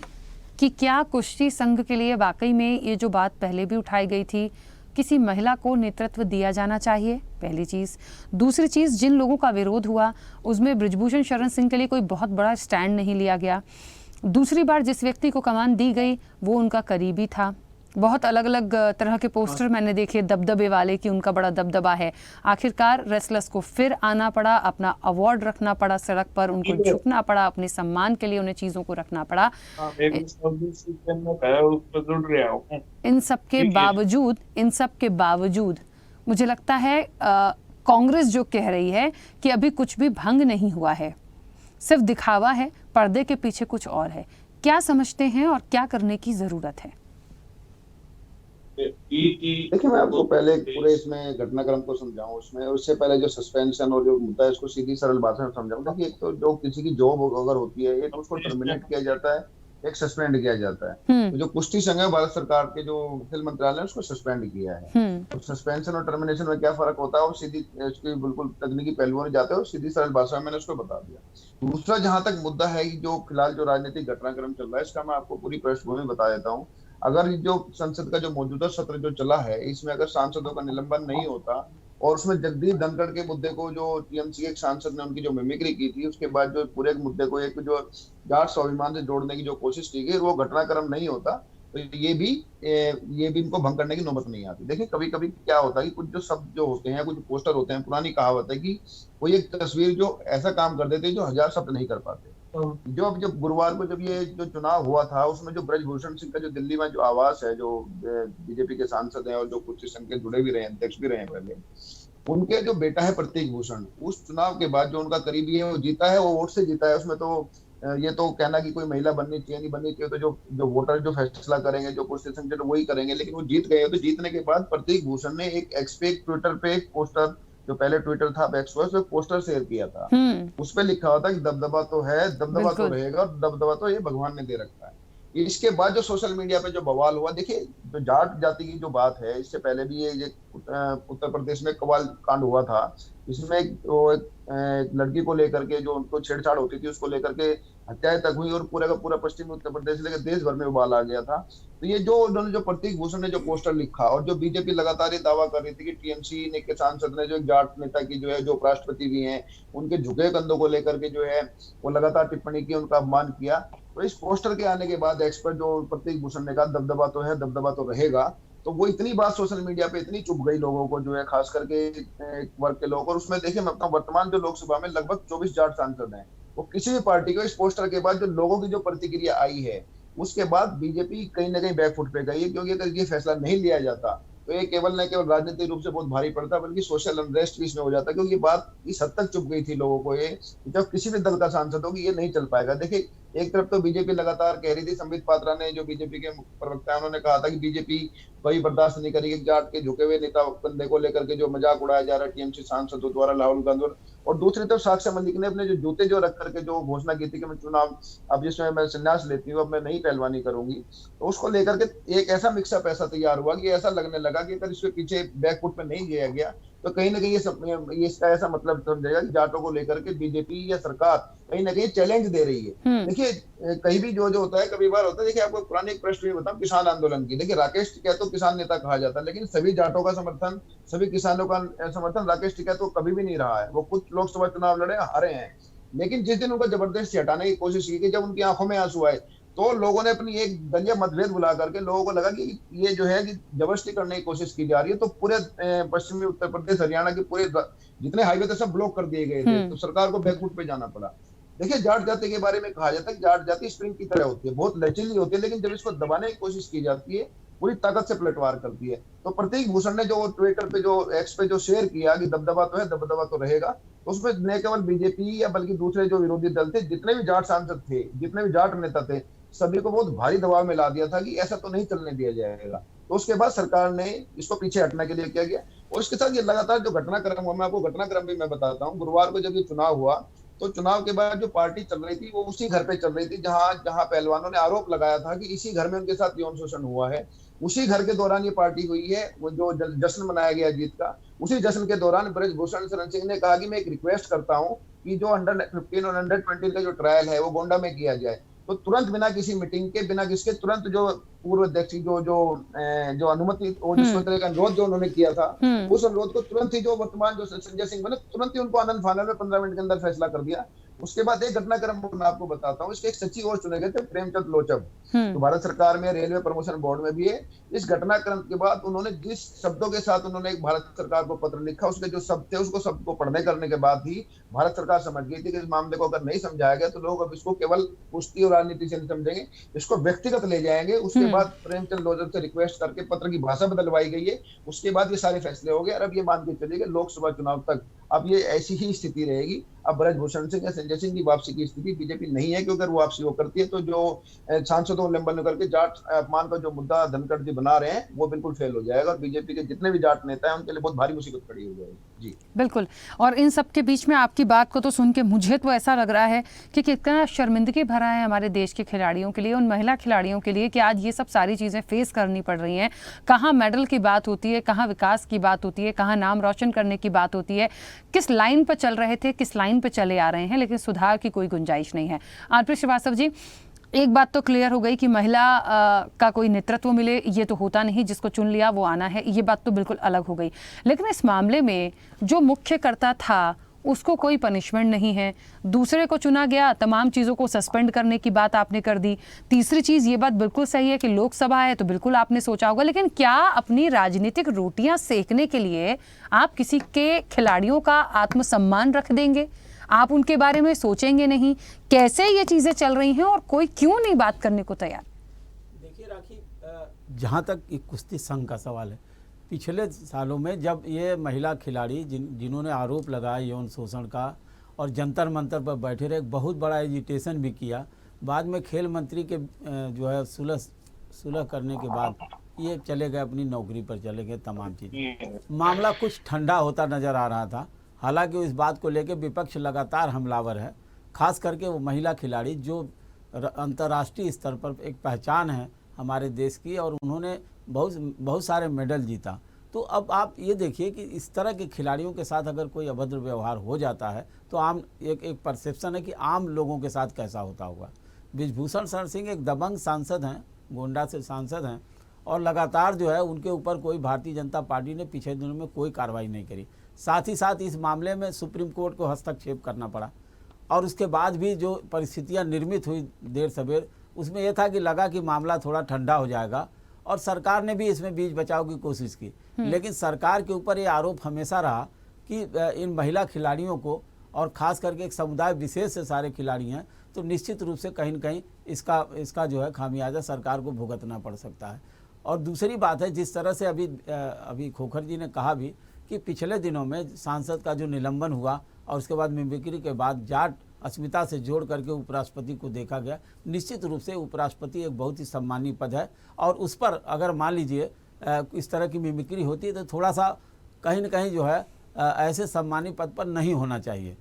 कि क्या कुश्ती संघ के लिए वाकई में ये जो बात पहले भी उठाई गई थी, किसी महिला को नेतृत्व दिया जाना चाहिए, पहली चीज़। दूसरी चीज़, जिन लोगों का विरोध हुआ उसमें बृजभूषण शरण सिंह के लिए कोई बहुत बड़ा स्टैंड नहीं लिया गया। दूसरी बार जिस व्यक्ति को कमान दी गई वो उनका करीबी था। बहुत अलग अलग तरह के पोस्टर मैंने देखे दबदबे वाले कि उनका बड़ा दबदबा है। आखिरकार रेसलर्स को फिर आना पड़ा, अपना अवार्ड रखना पड़ा सड़क पर, उनको झुकना पड़ा, अपने सम्मान के लिए उन्हें चीज़ों को रखना पड़ा। इन सब के बावजूद मुझे लगता है कांग्रेस जो कह रही है कि अभी कुछ भी भंग नहीं हुआ है, सिर्फ दिखावा है, पर्दे के पीछे कुछ और है। क्या समझते हैं और क्या करने की जरूरत है? देखिए, मैं आपको पहले पूरे इसमें घटनाक्रम को समझाऊं, उसमें उससे पहले जो सस्पेंशन और जो मुद्दा है इसको सीधी सरल भाषा में समझाऊं। देखिए, एक तो जो किसी की जॉब अगर होती है, एक उसको टर्मिनेट किया जाता है, एक सस्पेंड किया जाता है। तो जो कुश्ती संघ है, भारत सरकार के जो खेल मंत्रालय ने उसको सस्पेंड किया है। तो सस्पेंशन और टर्मिनेशन में क्या फर्क होता है, वो सीधी उसकी बिल्कुल तकनीकी पहलुओं में जाते हैं, सीधी सरल भाषा में मैंने उसको बता दिया। दूसरा, जहां तक मुद्दा है जो फिलहाल जो राजनीतिक घटनाक्रम चल रहा है, इसका मैं आपको पूरी पृष्ठभूमि बता देता हूँ। अगर जो संसद का जो मौजूदा सत्र जो चला है, इसमें अगर सांसदों का निलंबन नहीं होता और उसमें जगदीप धनखड़ के मुद्दे को जो टीएमसी के एक सांसद ने उनकी जो मिमिक्री की थी, उसके बाद जो पूरे मुद्दे को एक जो जाट स्वाभिमान से जोड़ने की जो कोशिश की गई, वो घटनाक्रम नहीं होता तो ये भी इनको भंग करने की नौबत नहीं आती। देखिए, कभी कभी क्या होता है कि कुछ जो शब्द जो होते हैं, कुछ पोस्टर होते हैं, पुरानी कहावत है कि वो एक तस्वीर जो ऐसा काम कर देते जो 1000 शब्द नहीं कर पाते। जब गुरुवार को जब ये जो चुनाव हुआ था, उसमें जो ब्रजभूषण सिंह का जो दिल्ली में जो आवास है, जो बीजेपी के सांसद हैं और जो कुछ संघ के जुड़े भी रहे, अध्यक्ष भी रहे पहले, उनके जो बेटा है प्रतीक भूषण, उस चुनाव के बाद जो उनका करीबी है वो जीता है, वो वोट से जीता है। उसमें तो ये तो कहना कि कोई महिला बननी चाहिए नहीं बननी चाहिए, तो जो वोटर जो फैसला करेंगे, जो कुश्ती संघ तो वही करेंगे, लेकिन वो जीत गए। तो जीतने के बाद प्रतीक भूषण ने एक एक्स पे ट्विटर पे एक पोस्टर, जो पहले ट्विटर था एक्स पर, पोस्टर शेयर किया था। उस पर लिखा हुआ था कि दबदबा तो है, दबदबा तो रहेगा, और दबदबा तो ये भगवान ने दे रखा है। इसके बाद जो सोशल मीडिया पे जो बवाल हुआ, देखिए, जो जाट जाति की जो बात है, इससे पहले भी ये उत्तर प्रदेश में कवाल कांड हुआ था। इसमें एक लड़की को लेकर के जो उनको छेड़छाड़ होती थी, उसको लेकर के हत्याएं तक हुई और पूरा का पूरा पश्चिमी उत्तर प्रदेश से लेकर देश भर में उबाल आ गया था। तो ये जो उन्होंने जो प्रतीक भूषण ने जो पोस्टर लिखा, और जो बीजेपी लगातार ये दावा कर रही थी कि टीएमसी ने के सांसद ने जो जाट नेता की जो है, जो उपराष्ट्रपति भी हैं, उनके झुके कंधों को लेकर के जो है वो लगातार टिप्पणी की, उनका अपमान किया। तो इस पोस्टर के आने के बाद एक्सपर्ट जो प्रतीक भूषण ने कहा दबदबा तो है, दबदबा तो रहेगा, तो वो इतनी बात सोशल मीडिया पे इतनी चुभ गई लोगों को, जो है खास करके एक वर्ग के लोग। और उसमें देखिए, मैं अपना वर्तमान जो लोकसभा में लगभग 24 जाट सांसद हैं, वो किसी भी पार्टी को इस पोस्टर के बाद जो लोगों की जो प्रतिक्रिया आई है, उसके बाद बीजेपी कहीं ना कहीं बैकफुट पे गई है। क्योंकि अगर ये फैसला नहीं लिया जाता तो ये केवल न केवल राजनीतिक रूप से बहुत भारी पड़ता, बल्कि सोशल अनरेस्ट भी इसमें हो जाता। क्योंकि बात इस हद तक चुप गई थी लोगों को, ये जब किसी भी दल का सांसद हो कि ये नहीं चल पाएगा। देखिए, एक तरफ तो बीजेपी लगातार कह रही थी, संबित पात्रा ने जो बीजेपी के प्रवक्ता है, उन्होंने कहा था कि बीजेपी कोई बर्दाश्त नहीं करेगी जाट के झुके हुए नेता कंधे को लेकर के जो मजाक उड़ाया जा रहा है टीएमसी सांसदों द्वारा, राहुल गांधी। और दूसरी तरफ साक्ष्य मलिक ने अपने जो जूते जो रख करके जो घोषणा की थी कि मैं चुनाव अब जिसमें मैं संन्यास लेती हूँ, अब मैं नहीं पहलवानी करूंगी, तो उसको लेकर के एक ऐसा मिक्सअप ऐसा तैयार हुआ कि ऐसा लगने लगा कि अगर इसके पीछे बैकफुट पे नहीं गया गया तो कहीं ना कहीं ये इसका ऐसा मतलब समझेगा कि जाटों को लेकर के बीजेपी या सरकार कहीं ना कहीं चैलेंज दे रही है। देखिए कहीं भी जो होता है, कभी बार होता है, देखिए आपको पुरानी एक प्रश्न ये बताऊं किसान आंदोलन की। देखिए राकेश टिकैत तो किसान नेता कहा जाता है, लेकिन सभी जाटों का समर्थन, सभी किसानों का समर्थन राकेश टिकैत को कभी भी नहीं रहा है। वो कुछ लोकसभा चुनाव लड़े, हारे हैं, लेकिन जिस दिन उनको जबरदस्ती हटाने की कोशिश की, जब उनकी आंखों में आंसू आए, तो लोगों ने अपनी एक दलीय मतभेद बुला करके लोगों को लगा कि ये जो है कि जबरदस्ती करने की कोशिश की जा रही है। तो पूरे पश्चिमी उत्तर प्रदेश, हरियाणा के पूरे जितने हाईवे थे सब ब्लॉक कर दिए गए थे। तो सरकार को बैकफुट पे जाना पड़ा। देखिए जाट जाति के बारे में कहा जाता है कि जाट जाति स्प्रिंग की तरह होती है, बहुत लचीली होती है, लेकिन जब इसको दबाने की कोशिश की जाती है पूरी ताकत से पलटवार करती है। तो प्रतीक भूषण ने जो ट्विटर पे, जो एक्स पे जो शेयर किया कि दबदबा तो है, दबदबा तो रहेगा, तो उसमें न केवल बीजेपी या बल्कि दूसरे जो विरोधी दल थे, जितने भी जाट सांसद थे, जितने भी जाट नेता थे, सभी को बहुत भारी दबाव में ला दिया था कि ऐसा तो नहीं चलने दिया जाएगा। तो उसके बाद सरकार ने इसको पीछे हटने के लिए क्या किया, और इसके साथ ये लगातार जो घटनाक्रम हुआ, मैं आपको घटनाक्रम भी मैं बताता हूँ। गुरुवार को जब ये चुनाव हुआ, तो चुनाव के बाद जो पार्टी चल रही थी वो उसी घर पे चल रही थी जहां पहलवानों ने आरोप लगाया था कि इसी घर में उनके साथ यौन शोषण हुआ है। उसी घर के दौरान ये पार्टी हुई है, वो जो जश्न मनाया गया जीत का, उसी जश्न के दौरान ब्रजभूषण शरण सिंह ने कहा कि मैं एक रिक्वेस्ट करता हूं कि जो अंडर-15 और अंडर-20 का जो ट्रायल है वो गोंडा में किया जाए। तो तुरंत बिना किसी मीटिंग के, बिना किसके, तुरंत जो पूर्व अध्यक्ष जो अनुमति और जिस तरह का अनुरोध जो उन्होंने किया था, उस अनुरोध को तुरंत ही जो वर्तमान जो संजय सिंह बने, तुरंत ही उनको आनंद फानन में 15 मिनट के अंदर फैसला कर दिया। उसके बाद एक घटनाक्रम मैं आपको बताता हूँ। इसके एक सचिव और चुने गए थे, प्रेमचंद लोचब, तो भारत सरकार में रेलवे प्रमोशन बोर्ड में भी है। इस घटनाक्रम के बाद उन्होंने जिस शब्दों के साथ उन्होंने एक भारत सरकार को पत्र लिखा, उसके जो शब्द थे उसको शब्द को पढ़ने करने के बाद ही भारत सरकार समझ गई थी कि इस मामले को अगर नहीं समझाया गया तो लोग अब इसको केवल कुश्ती और राजनीति से नहीं समझेंगे, इसको व्यक्तिगत ले जाएंगे। उसके बाद प्रेमचंद लोचब से रिक्वेस्ट करके पत्र की भाषा बदलवाई गई है। उसके बाद ये सारे फैसले हो गए। और अब ये मान के चलिए लोकसभा चुनाव तक अब ये ऐसी ही स्थिति रहेगी। अब ब्रजभूषण सिंह या संजय सिंह की वापसी की स्थिति बीजेपी नहीं है, क्योंकि अगर वो वापसी वो करती है तो जो सांसदों उल्लंघन करके जाट अपमान का जो मुद्दा धनखड़ जी बना रहे हैं वो बिल्कुल फेल हो जाएगा, और बीजेपी के जितने भी जाट नेता हैं उनके लिए बहुत भारी मुसीबत खड़ी हो जाएगी। जी बिल्कुल। और इन सब के बीच में आपकी बात को तो सुन के मुझे तो ऐसा लग रहा है कि कितना शर्मिंदगी भरा है हमारे देश के खिलाड़ियों के लिए, उन महिला खिलाड़ियों के लिए, कि आज ये सब सारी चीज़ें फेस करनी पड़ रही हैं। कहाँ मेडल की बात होती है, कहाँ विकास की बात होती है, कहाँ नाम रोशन करने की बात होती है, किस लाइन पर चल रहे थे, किस लाइन पर चले आ रहे हैं, लेकिन सुधार की कोई गुंजाइश नहीं है। आरपी श्रीवास्तव जी, एक बात तो क्लियर हो गई कि महिला का कोई नेतृत्व मिले ये तो होता नहीं, जिसको चुन लिया वो आना है, ये बात तो बिल्कुल अलग हो गई। लेकिन इस मामले में जो मुख्य कर्ता था उसको कोई पनिशमेंट नहीं है, दूसरे को चुना गया, तमाम चीज़ों को सस्पेंड करने की बात आपने कर दी। तीसरी चीज़ ये बात बिल्कुल सही है कि लोकसभा है तो बिल्कुल आपने सोचा होगा, लेकिन क्या अपनी राजनीतिक रोटियां सेकने के लिए आप किसी के खिलाड़ियों का आत्मसम्मान रख देंगे? आप उनके बारे में सोचेंगे नहीं? कैसे ये चीज़ें चल रही हैं और कोई क्यों नहीं बात करने को तैयार? देखिए राखी, जहाँ तक एक कुश्ती संघ का सवाल है, पिछले सालों में जब ये महिला खिलाड़ी जिन्होंने आरोप लगाया यौन शोषण का और जंतर मंतर पर बैठे रहे, बहुत बड़ा एजिटेशन भी किया, बाद में खेल मंत्री के जो है सुलह करने के बाद ये चले गए, अपनी नौकरी पर चले गए, तमाम चीज़, मामला कुछ ठंडा होता नज़र आ रहा था। हालांकि इस बात को लेकर विपक्ष लगातार हमलावर है, खास करके वो महिला खिलाड़ी जो अंतर्राष्ट्रीय स्तर पर एक पहचान है हमारे देश की, और उन्होंने बहुत सारे मेडल जीता। तो अब आप ये देखिए कि इस तरह के खिलाड़ियों के साथ अगर कोई अभद्र व्यवहार हो जाता है तो आम एक परसेप्शन है कि आम लोगों के साथ कैसा होता होगा। ब्रजभूषण शरण सिंह एक दबंग सांसद हैं, गोंडा से सांसद हैं, और लगातार जो है उनके ऊपर कोई भारतीय जनता पार्टी ने पिछले दिनों में कोई कार्रवाई नहीं करी। साथ ही साथ इस मामले में सुप्रीम कोर्ट को हस्तक्षेप करना पड़ा, और उसके बाद भी जो परिस्थितियां निर्मित हुई देर सवेर, उसमें यह था कि लगा कि मामला थोड़ा ठंडा हो जाएगा, और सरकार ने भी इसमें बीच बचाव की कोशिश की। लेकिन सरकार के ऊपर ये आरोप हमेशा रहा कि इन महिला खिलाड़ियों को, और ख़ास करके एक समुदाय विशेष से सारे खिलाड़ी हैं, तो निश्चित रूप से कहीं न कहीं इसका जो है खामियाजा सरकार को भुगतना पड़ सकता है। और दूसरी बात है, जिस तरह से अभी खोखर जी ने कहा भी कि पिछले दिनों में सांसद का जो निलंबन हुआ और उसके बाद मिमिक्री के बाद जाट अस्मिता से जोड़ करके उपराष्ट्रपति को देखा गया, निश्चित रूप से उपराष्ट्रपति एक बहुत ही सम्मानीय पद है, और उस पर अगर मान लीजिए इस तरह की मिमिक्री होती है तो थोड़ा सा कहीं न कहीं जो है ऐसे सम्मानीय पद पर नहीं होना चाहिए।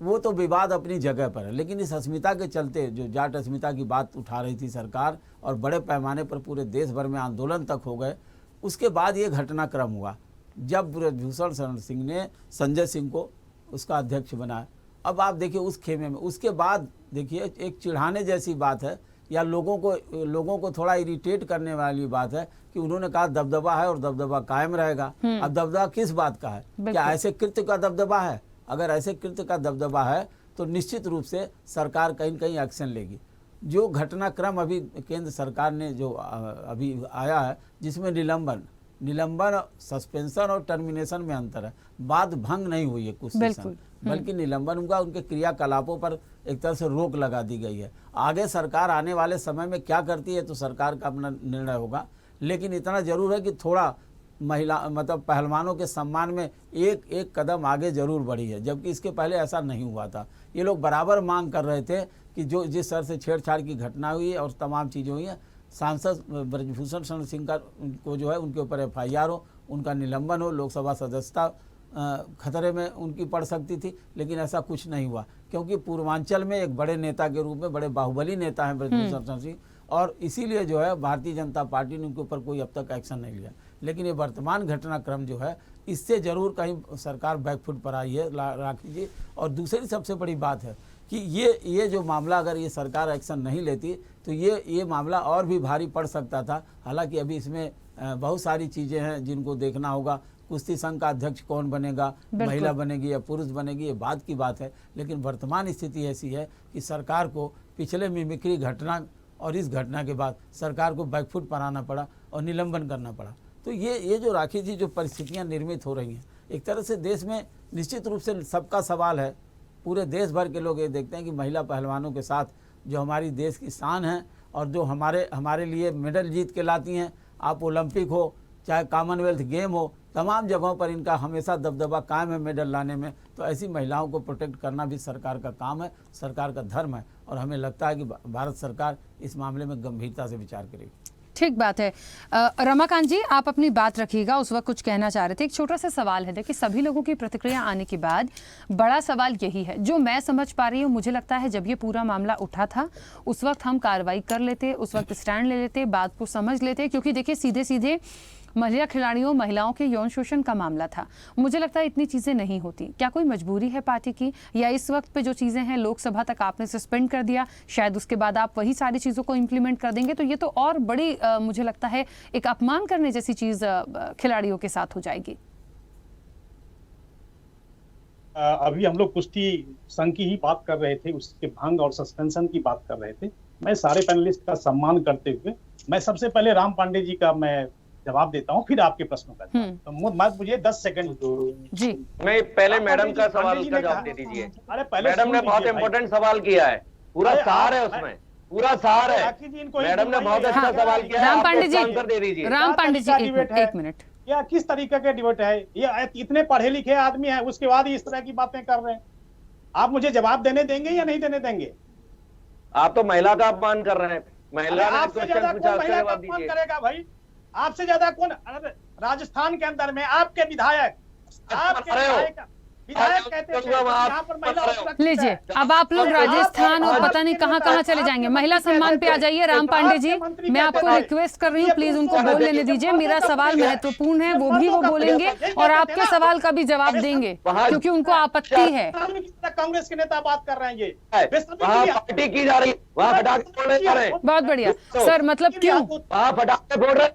वो तो विवाद अपनी जगह पर है, लेकिन इस अस्मिता के चलते जो जाट अस्मिता की बात उठा रही थी सरकार, और बड़े पैमाने पर पूरे देश भर में आंदोलन तक हो गए, उसके बाद ये घटनाक्रम हुआ। जब ब्रजभूषण शरण सिंह ने संजय सिंह को उसका अध्यक्ष बनाया। अब आप देखिए उस खेमे में, उसके बाद देखिए एक चिढ़ाने जैसी बात है या लोगों को थोड़ा इरिटेट करने वाली बात है कि उन्होंने कहा दबदबा है और दबदबा कायम रहेगा। अब दबदबा किस बात का है? क्या ऐसे कृत्य का दबदबा है? अगर ऐसे कृत्य का दबदबा है तो निश्चित रूप से सरकार कहीं न कहीं एक्शन लेगी। जो घटनाक्रम अभी केंद्र सरकार ने जो अभी आया है, जिसमें निलंबन, सस्पेंशन और टर्मिनेशन में अंतर है। बात भंग नहीं हुई है कुश्ती संघ, बल्कि निलंबन हुआ, उनके क्रियाकलापों पर एक तरह से रोक लगा दी गई है। आगे सरकार आने वाले समय में क्या करती है तो सरकार का अपना निर्णय होगा, लेकिन इतना जरूर है कि थोड़ा पहलवानों के सम्मान में एक कदम आगे जरूर बढ़ी है, जबकि इसके पहले ऐसा नहीं हुआ था। ये लोग बराबर मांग कर रहे थे कि जो जिस तरह से छेड़छाड़ की घटना हुई है और तमाम चीज़ें हुई हैं, सांसद ब्रजभूषण शरण सिंह को जो है उनके ऊपर FIR हो, उनका निलंबन हो, लोकसभा सदस्यता खतरे में उनकी पड़ सकती थी, लेकिन ऐसा कुछ नहीं हुआ, क्योंकि पूर्वांचल में एक बड़े नेता के रूप में बड़े बाहुबली नेता हैं ब्रजभूषण शरण सिंह, और इसीलिए जो है भारतीय जनता पार्टी ने उनके ऊपर कोई अब तक एक्शन नहीं लिया। लेकिन ये वर्तमान घटनाक्रम जो है, इससे जरूर कहीं सरकार बैकफुट पर आई है राखी जी। और दूसरी सबसे बड़ी बात है कि ये जो मामला, अगर ये सरकार एक्शन नहीं लेती तो ये मामला और भी भारी पड़ सकता था। हालांकि अभी इसमें बहुत सारी चीज़ें हैं जिनको देखना होगा। कुश्ती संघ का अध्यक्ष कौन बनेगा, महिला बनेगी या पुरुष बनेगी, ये बात की बात है। लेकिन वर्तमान स्थिति ऐसी है कि सरकार को पिछले मिमिक्री घटना और इस घटना के बाद सरकार को बैकफुट पर आना पड़ा और निलंबन करना पड़ा। तो ये जो राखी जी जो परिस्थितियाँ निर्मित हो रही हैं, एक तरह से देश में निश्चित रूप से सबका सवाल है। पूरे देश भर के लोग ये देखते हैं कि महिला पहलवानों के साथ जो हमारी देश की शान है और जो हमारे लिए मेडल जीत के लाती हैं, आप ओलंपिक हो चाहे कॉमनवेल्थ गेम हो, तमाम जगहों पर इनका हमेशा दबदबा कायम है मेडल लाने में। तो ऐसी महिलाओं को प्रोटेक्ट करना भी सरकार का काम है, सरकार का धर्म है, और हमें लगता है कि भारत सरकार इस मामले में गंभीरता से विचार करेगी। ठीक बात है। रमाकांत जी, आप अपनी बात रखिएगा, उस वक्त कुछ कहना चाह रहे थे। एक छोटा सा सवाल है, देखिए सभी लोगों की प्रतिक्रिया आने के बाद बड़ा सवाल यही है, जो मैं समझ पा रही हूँ, मुझे लगता है जब ये पूरा मामला उठा था उस वक्त हम कार्रवाई कर लेते, उस वक्त स्टैंड ले लेते, बात को समझ लेते, क्योंकि देखिए सीधे सीधे महिला खिलाड़ियों, महिलाओं के यौन शोषण का मामला था। मुझे लगता है इतनी चीज़ें नहीं होती। क्या कोई मजबूरी है पार्टी की, या इस वक्त पे जो चीज़ें हैं लोकसभा तक आपने सस्पेंड कर दिया, शायद उसके बाद आप वही सारी चीज़ों को इम्प्लीमेंट कर देंगे, तो ये तो और बड़ी मुझे लगता है एक अपमान करने जैसी चीज़ खिलाड़ियों के साथ हो जाएगी। अभी हम लोग कुश्ती संघ की ही बात कर रहे थे, उसके भंग और सस्पेंशन की बात कर रहे थे। मैं सारे पैनलिस्ट का सम्मान करते हुए मैं सबसे पहले राम पांडे जी का मैं जवाब देता हूँ, फिर आपके प्रश्नों का। तो मुझे 10 सेकंड जी, नहीं, पहले मैडम का सवाल का जवाब दे दीजिए। अरे पहले मैडम ने बहुत इंपॉर्टेंट सवाल किया है, पूरा सार है उसमें, पूरा सार है। मैडम ने बहुत अच्छा सवाल किया है, राम पांडे जी, आंसर दे दीजिए। राम पांडे जी, एक मिनट। या किस तरीके का डिबेट है ये? इतने पढ़े लिखे आदमी है, उसके बाद इस तरह की बातें कर रहे हैं। आप मुझे जवाब देने देंगे या नहीं देने देंगे? आप तो महिला का अपमान कर रहे हैं। महिला ने आपसे ज्यादा कौन महिला का अपमान करेगा भाई? आपसे ज्यादा कौन? राजस्थान के अंदर में आपके विधायक कहते हैं यहाँ पर महिला। लीजिए, अब आप लोग राजस्थान और पता नहीं कहाँ कहाँ चले जाएंगे। महिला सम्मान पे आ जाइए। राम पांडे जी, मैं आपको रिक्वेस्ट कर रही हूँ, प्लीज उनको बोल लेने दीजिए। मेरा सवाल महत्वपूर्ण है, वो बोलेंगे और आपके सवाल का भी जवाब देंगे, क्योंकि उनको आपत्ति है। कांग्रेस के नेता बात कर रहे हैं, ये पार्टी की जा रही है। बहुत बढ़िया सर, मतलब क्यों? फटाके फोड़ रहे।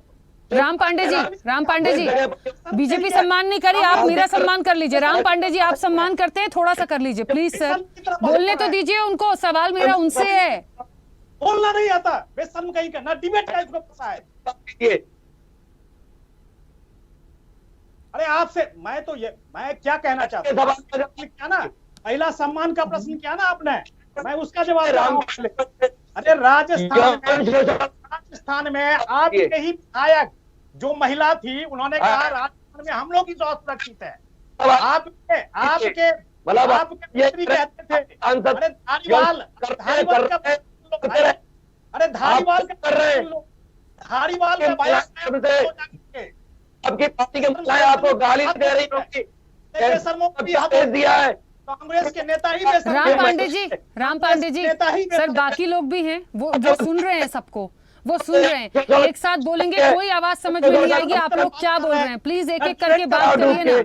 राम पांडे जी, बीजेपी सम्मान नहीं करी, आप मेरा सम्मान कर लीजिए। राम पांडे जी, आप सम्मान करते हैं, थोड़ा सा कर लीजिए प्लीज सर, बोलने तो दीजिए उनको, सवाल मेरा उनसे है। बोलना नहीं आता, बेशर्म कहीं का, ना डिबेट का इसको पता है। अरे आपसे मैं क्या कहना चाहता हूँ, क्या ना महिला सम्मान का प्रश्न किया ना आपने, मैं उसका जवाब दे रहा हूं। अरे राजस्थान में आपके ही विधायक जो महिला थी, उन्होंने कहा राजस्थान में हम लोग ही सुरक्षित है। आपके मंत्री कहते थे, अरे धारीवाल का आपकी पार्टी के महिलाएं आपको गाली दे रही होंगी, दिया है कांग्रेस के नेता ही। राम पांडे जी, सर बाकी लोग भी हैं, वो जो सुन रहे हैं सबको, वो सुन रहे हैं, एक साथ बोलेंगे, कोई आवाज समझ में नहीं आएगी आप लोग क्या बोल रहे हैं। प्लीज एक एक करके बात करिए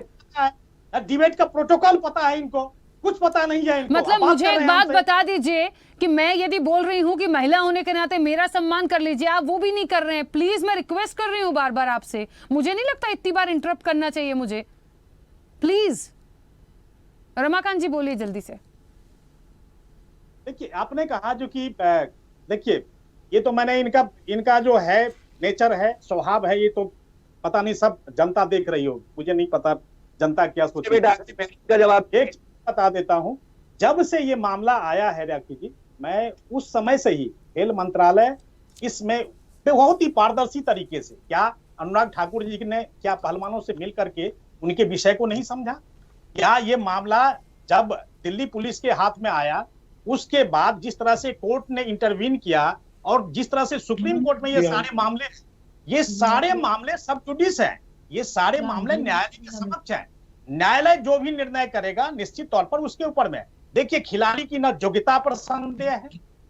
ना। डिबेट का प्रोटोकॉल पता है इनको, कुछ पता नहीं है इनको। मतलब बात मुझे कर एक रहे हैं बात हमसे। बता दीजिए कि मैं यदि बोल रही हूँ कि महिला होने के नाते मेरा सम्मान कर लीजिए, आप वो भी नहीं कर रहे हैं। प्लीज मैं रिक्वेस्ट कर रही हूँ बार बार आपसे, मुझे नहीं लगता इतनी बार इंटरप्ट करना चाहिए मुझे। प्लीज रमाकांत जी बोलिए जल्दी से। देखिए आपने कहा जो कि देखिए ये तो मैंने इनका जो है नेचर है, स्वभाव है, ये तो पता नहीं सब जनता देख रही हो, मुझे नहीं पता जनता क्या सोच रही है। का जवाब एक चीज बता देता हूं, जब से ये मामला आया है राखी जी, मैं उस समय से ही खेल मंत्रालय इसमें बहुत ही पारदर्शी तरीके से, क्या अनुराग ठाकुर जी ने क्या पहलवानों से मिल करके उनके विषय को नहीं समझा? क्या ये मामला जब दिल्ली पुलिस के हाथ में आया उसके बाद जिस तरह से कोर्ट ने इंटरवीन किया और जिस तरह से सुप्रीम कोर्ट में ये सारे मामले सब जुडिस हैं, ये सारे मामले न्यायालय के समक्ष हैं। न्यायालय जो भी निर्णय करेगा निश्चित तौर पर उसके ऊपर में, देखिए खिलाड़ी की न योग्यता पर संदेह है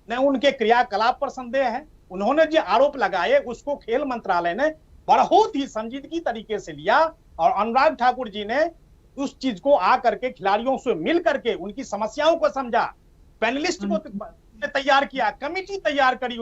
न उनके क्रियाकलाप पर संदेह है। उन्होंने जो आरोप लगाए उसको खेल मंत्रालय ने बहुत ही संजीदगी तरीके से लिया और अनुराग ठाकुर जी ने उस चीज को आकर के खिलाड़ियों से मिल करके उनकी समस्याओं को समझा, पैनलिस्ट को तैयार किया, कमेटी तैयार करी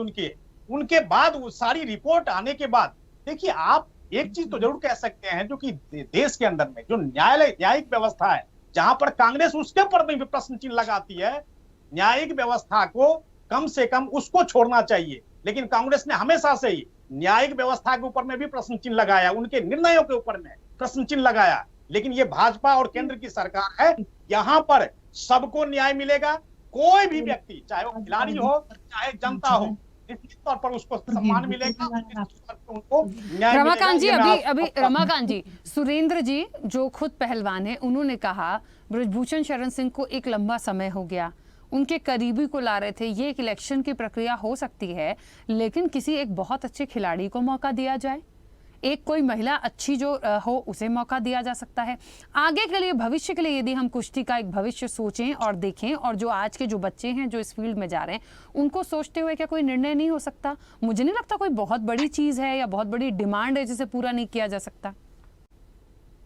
उनके बाद वो सारी रिपोर्ट आने के बाद, देखिए आप एक चीज तो जरूर कह सकते हैं जो कि देश के अंदर में जो न्यायिक व्यवस्था है, जहां पर कांग्रेस उसके ऊपर भी प्रश्न चिन्ह लगाती है, न्यायिक व्यवस्था को कम से कम उसको छोड़ना चाहिए। लेकिन कांग्रेस ने हमेशा से ही न्यायिक व्यवस्था के ऊपर में भी प्रश्न चिन्ह लगाया, उनके निर्णयों के ऊपर में प्रश्न चिन्ह लगाया। लेकिन ये भाजपा और केंद्र की सरकार है, यहाँ पर सबको न्याय मिलेगा। कोई भी व्यक्ति चाहे वो खिलाड़ी हो चाहे जनता हो, निश्चित तौर पर उसको सम्मान मिलेगा, उनको न्याय रमाकांत जी मिलेगा। अभी रमाकांत जी, सुरेंद्र जी जो खुद पहलवान है, उन्होंने कहा ब्रजभूषण शरण सिंह को एक लंबा समय हो गया, उनके करीबी को ला रहे थे। ये एक इलेक्शन की प्रक्रिया हो सकती है, लेकिन किसी एक बहुत अच्छे खिलाड़ी को मौका दिया जाए, एक कोई महिला अच्छी जो हो उसे मौका दिया जा सकता है। आगे के लिए, भविष्य के लिए यदि हम कुश्ती का एक भविष्य सोचें और देखें, और जो आज के जो बच्चे हैं जो इस फील्ड में जा रहे हैं उनको सोचते हुए क्या कोई निर्णय नहीं हो सकता? मुझे नहीं लगता कोई बहुत बड़ी चीज है या बहुत बड़ी डिमांड है जिसे पूरा नहीं किया जा सकता।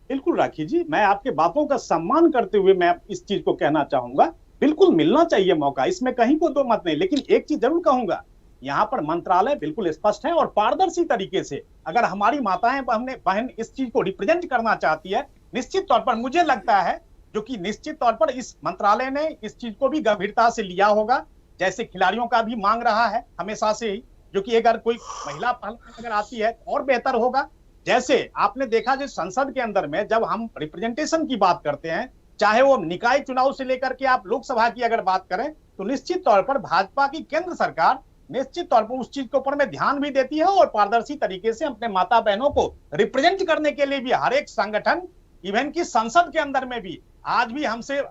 बिल्कुल राखी जी, मैं आपके बातों का सम्मान करते हुए मैं इस चीज को कहना चाहूंगा, बिल्कुल मिलना चाहिए मौका, इसमें कहीं को दो मत नहीं। लेकिन एक चीज जरूर कहूंगा, यहाँ पर मंत्रालय बिल्कुल स्पष्ट है और पारदर्शी तरीके से अगर हमारी माताएं बहन इस चीज को रिप्रेजेंट करना चाहती है, निश्चित तौर पर मुझे लगता है जो कि निश्चित तौर पर इस मंत्रालय ने इस चीज को भी गंभीरता से लिया होगा, जैसे खिलाड़ियों का भी मांग रहा है हमेशा से ही, जो कि अगर कोई महिला पहलवान अगर आती है और बेहतर होगा। जैसे आपने देखा जो संसद के अंदर में जब हम रिप्रेजेंटेशन की बात करते हैं, चाहे वो निकाय चुनाव से लेकर के आप लोकसभा की अगर बात करें, तो निश्चित तौर पर भाजपा की केंद्र सरकार निश्चित तौर पर उस चीज के ऊपर में ध्यान भी देती है और पारदर्शी तरीके से अपने माता बहनों को रिप्रेजेंट करने के लिए भी हर एक संगठन, इवन की संसद के अंदर में भी आज भी हमसे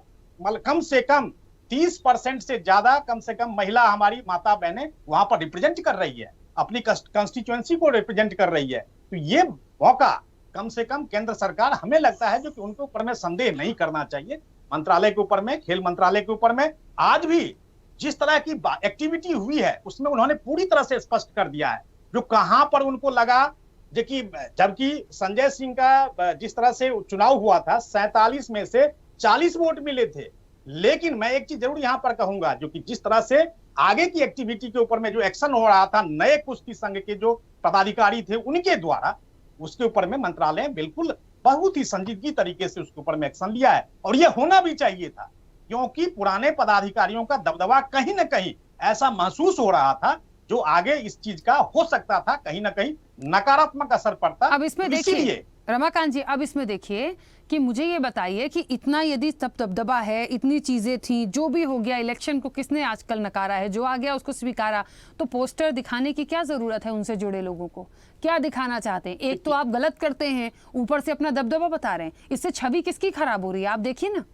कम से कम 30% से ज्यादा कम से कम महिला हमारी माता बहनें वहां पर रिप्रेजेंट कर रही है, अपनी कंस्टिट्यूएंसी को रिप्रेजेंट कर रही है। तो ये मौका कम से कम केंद्र सरकार, हमें लगता है जो कि उनके ऊपर में संदेह नहीं करना चाहिए। मंत्रालय के ऊपर में, खेल मंत्रालय के ऊपर में आज भी जिस तरह की एक्टिविटी हुई है उसमें उन्होंने पूरी तरह से स्पष्ट कर दिया है जो कहां पर उनको लगा, जबकि संजय सिंह का जिस तरह से चुनाव हुआ था 47 में से 40 वोट मिले थे। लेकिन मैं एक चीज जरूर यहां पर कहूंगा, जो कि जिस तरह से आगे की एक्टिविटी के ऊपर में जो एक्शन हो रहा था नए कुश्ती संघ के जो पदाधिकारी थे उनके द्वारा, उसके ऊपर में मंत्रालय बिल्कुल बहुत ही संजीदगी तरीके से उसके ऊपर में एक्शन लिया है और यह होना भी चाहिए था, क्योंकि पुराने पदाधिकारियों का दबदबा कहीं ना कहीं ऐसा महसूस हो रहा था जो आगे इस चीज का हो सकता था कहीं ना कहीं नकारात्मक असर पड़ता। अब इसमें देखिए रमाकांत जी, अब इसमें देखिए कि मुझे ये बताइए कि इतना यदि तब दबदबा है, इतनी चीजें थी, जो भी हो गया, इलेक्शन को किसने आजकल नकारा है, जो आ गया उसको स्वीकारा, तो पोस्टर दिखाने की क्या जरूरत है? उनसे जुड़े लोगों को क्या दिखाना चाहते हैं? एक तो आप गलत करते हैं, ऊपर से अपना दबदबा बता रहे हैं, इससे छवि किसकी खराब हो रही है? आप देखिए ना।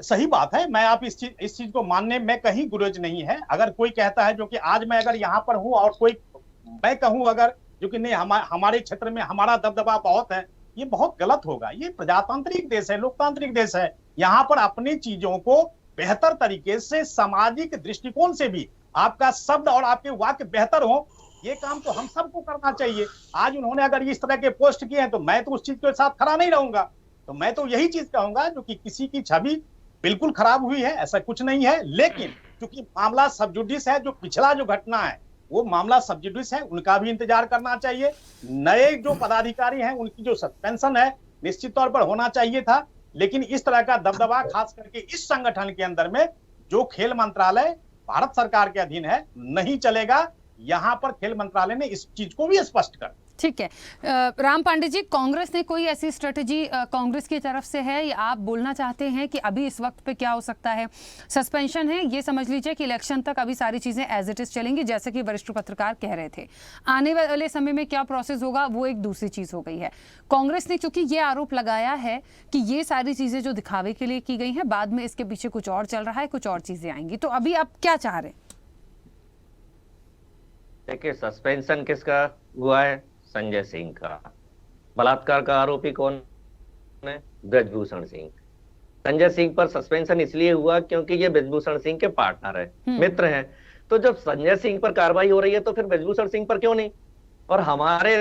सही बात है, मैं आप इस चीज को मानने में कहीं गुरेज नहीं है। अगर कोई कहता है जो कि आज मैं अगर यहाँ पर हूँ और कोई मैं कहूँ अगर जो कि नहीं हमारे क्षेत्र में हमारा दबदबा बहुत है, ये बहुत गलत होगा। ये प्रजातांत्रिक देश है, लोकतांत्रिक देश है, यहाँ पर अपनी चीजों को बेहतर तरीके से सामाजिक दृष्टिकोण से भी आपका शब्द और आपके वाक्य बेहतर हो ये काम तो हम सबको करना चाहिए। आज उन्होंने अगर इस तरह के पोस्ट किए हैं तो मैं तो उस चीज के साथ खड़ा नहीं रहूंगा। तो मैं तो यही चीज कहूंगा जो कि किसी की छवि बिल्कुल खराब हुई है, ऐसा कुछ नहीं है, लेकिन क्योंकि मामला सब जुडिस है, जो पिछला जो घटना है वो मामला सब जुडिस है, उनका भी इंतजार करना चाहिए। नए जो पदाधिकारी हैं उनकी जो सस्पेंशन है निश्चित तौर पर होना चाहिए था, लेकिन इस तरह का दबदबा खास करके इस संगठन के अंदर में जो खेल मंत्रालय भारत सरकार के अधीन है नहीं चलेगा। यहां पर खेल मंत्रालय ने इस चीज को भी स्पष्ट कर। ठीक है, राम पांडे जी, कांग्रेस ने कोई ऐसी स्ट्रेटजी कांग्रेस की तरफ से है या आप बोलना चाहते हैं कि अभी इस वक्त पे क्या हो सकता है? सस्पेंशन है, ये समझ लीजिए कि इलेक्शन तक अभी सारी चीजें एज इट इज चलेंगी, जैसे कि वरिष्ठ पत्रकार कह रहे थे। आने वाले समय में क्या प्रोसेस होगा वो एक दूसरी चीज हो गई है। कांग्रेस ने क्योंकि ये आरोप लगाया है कि ये सारी चीजें जो दिखावे के लिए की गई हैं, बाद में इसके पीछे कुछ और चल रहा है, कुछ और चीजें आएंगी, तो अभी आप क्या चाह रहे हैं? देखिए, सस्पेंशन किसका हुआ है? संजय सिंह का। बलात्कार का आरोपी कौन है? ब्रजभूषण सिंह। संजय सिंह पर सस्पेंशन इसलिए हुआ क्योंकि ये ब्रजभूषण सिंह के पार्टनर है, मित्र हैं। तो जब संजय सिंह पर कार्रवाई हो रही है तो फिर ब्रजभूषण सिंह पर क्यों नहीं? और हमारे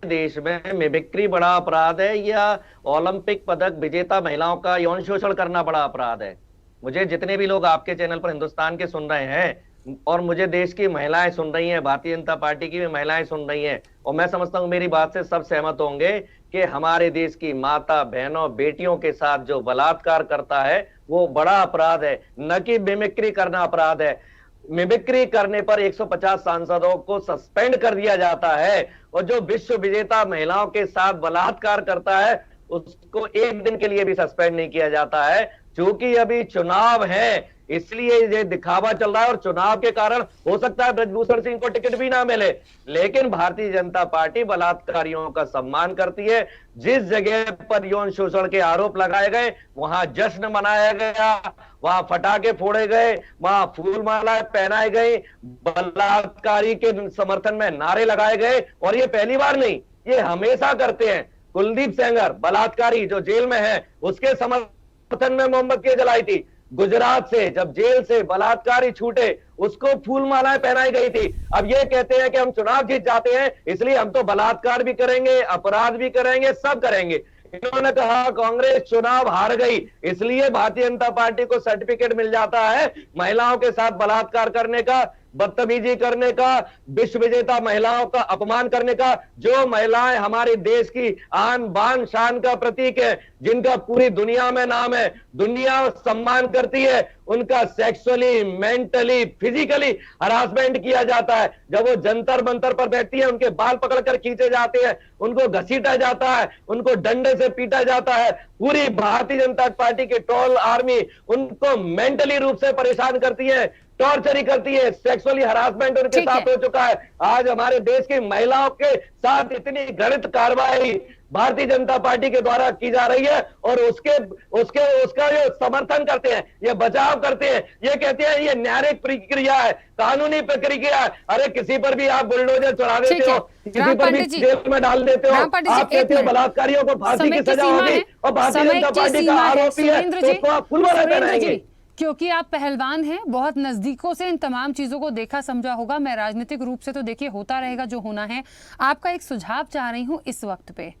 देश में मिमिक्री बड़ा अपराध है या ओलंपिक पदक विजेता महिलाओं का यौन शोषण करना बड़ा अपराध है? मुझे जितने भी लोग आपके चैनल पर हिंदुस्तान के सुन रहे हैं और मुझे देश की महिलाएं सुन रही हैं, भारतीय जनता पार्टी की भी महिलाएं सुन रही हैं, और मैं समझता हूं मेरी बात से सब सहमत होंगे कि हमारे देश की माता बहनों बेटियों के साथ जो बलात्कार करता है वो बड़ा अपराध है, न कि मिमिक्री करना अपराध है। मिमिक्री करने पर 150 सांसदों को सस्पेंड कर दिया जाता है, और जो विश्व विजेता महिलाओं के साथ बलात्कार करता है उसको एक दिन के लिए भी सस्पेंड नहीं किया जाता है। क्योंकि अभी चुनाव है इसलिए ये दिखावा चल रहा है, और चुनाव के कारण हो सकता है ब्रजभूषण सिंह को टिकट भी ना मिले, लेकिन भारतीय जनता पार्टी बलात्कारियों का सम्मान करती है। जिस जगह पर यौन शोषण के आरोप लगाए गए वहां जश्न मनाया गया, वहां फटाके फोड़े गए, वहां फूल मालाएं पहनाई गई, बलात्कारी के समर्थन में नारे लगाए गए, और ये पहली बार नहीं, ये हमेशा करते हैं। कुलदीप सेंगर बलात्कारी जो जेल में है उसके समर्थन में मोमबत्तियां जलाई थी। गुजरात से जब जेल से बलात्कारी छूटे उसको फूल मालाएं पहनाई गई थी। अब ये कहते हैं कि हम चुनाव जीत जाते हैं इसलिए हम तो बलात्कार भी करेंगे, अपराध भी करेंगे, सब करेंगे। इन्होंने कहा कांग्रेस चुनाव हार गई इसलिए भारतीय जनता पार्टी को सर्टिफिकेट मिल जाता है महिलाओं के साथ बलात्कार करने का, बदतमीजी करने का, विश्व विजेता महिलाओं का अपमान करने का। जो महिलाएं हमारे देश की आन बान शान का प्रतीक है, जिनका पूरी दुनिया में नाम है, दुनिया सम्मान करती है, उनका सेक्सुअली, मेंटली, फिजिकली हरासमेंट किया जाता है। जब वो जंतर मंतर पर बैठती है उनके बाल पकड़कर खींचे जाते हैं, उनको घसीटा जाता है, उनको डंडे से पीटा जाता है। पूरी भारतीय जनता पार्टी की ट्रोल आर्मी उनको मेंटली रूप से परेशान करती है, टॉर्चर करती है, सेक्सुअली हरासमेंट उनके साथ हो चुका है। आज हमारे देश की महिलाओं के साथ इतनी घृणित कार्रवाई भारतीय जनता पार्टी के द्वारा की जा रही है, और उसका जो समर्थन करते हैं, ये बचाव करते हैं, ये कहते हैं ये न्यायिक प्रक्रिया है, कानूनी प्रक्रिया है। अरे किसी पर भी आप बुलडोजर चढ़ा देते हो, किसी पर भी जेल में डाल देते हो, आप कहते हो बलात्कारियों को फांसी की सजा होगी, और भारतीय जनता पार्टी का आरोपी है तो उसको आप फुलवाला पहनाएंगे। क्योंकि आप पहलवान हैं, बहुत नजदीकों से इन तमाम चीजों को देखा समझा होगा। मैं राजनीतिक रूप से तो देखिए होता रहेगा जो होना है। आपका एक सुझाव चाह रही हूं इस वक्त पे,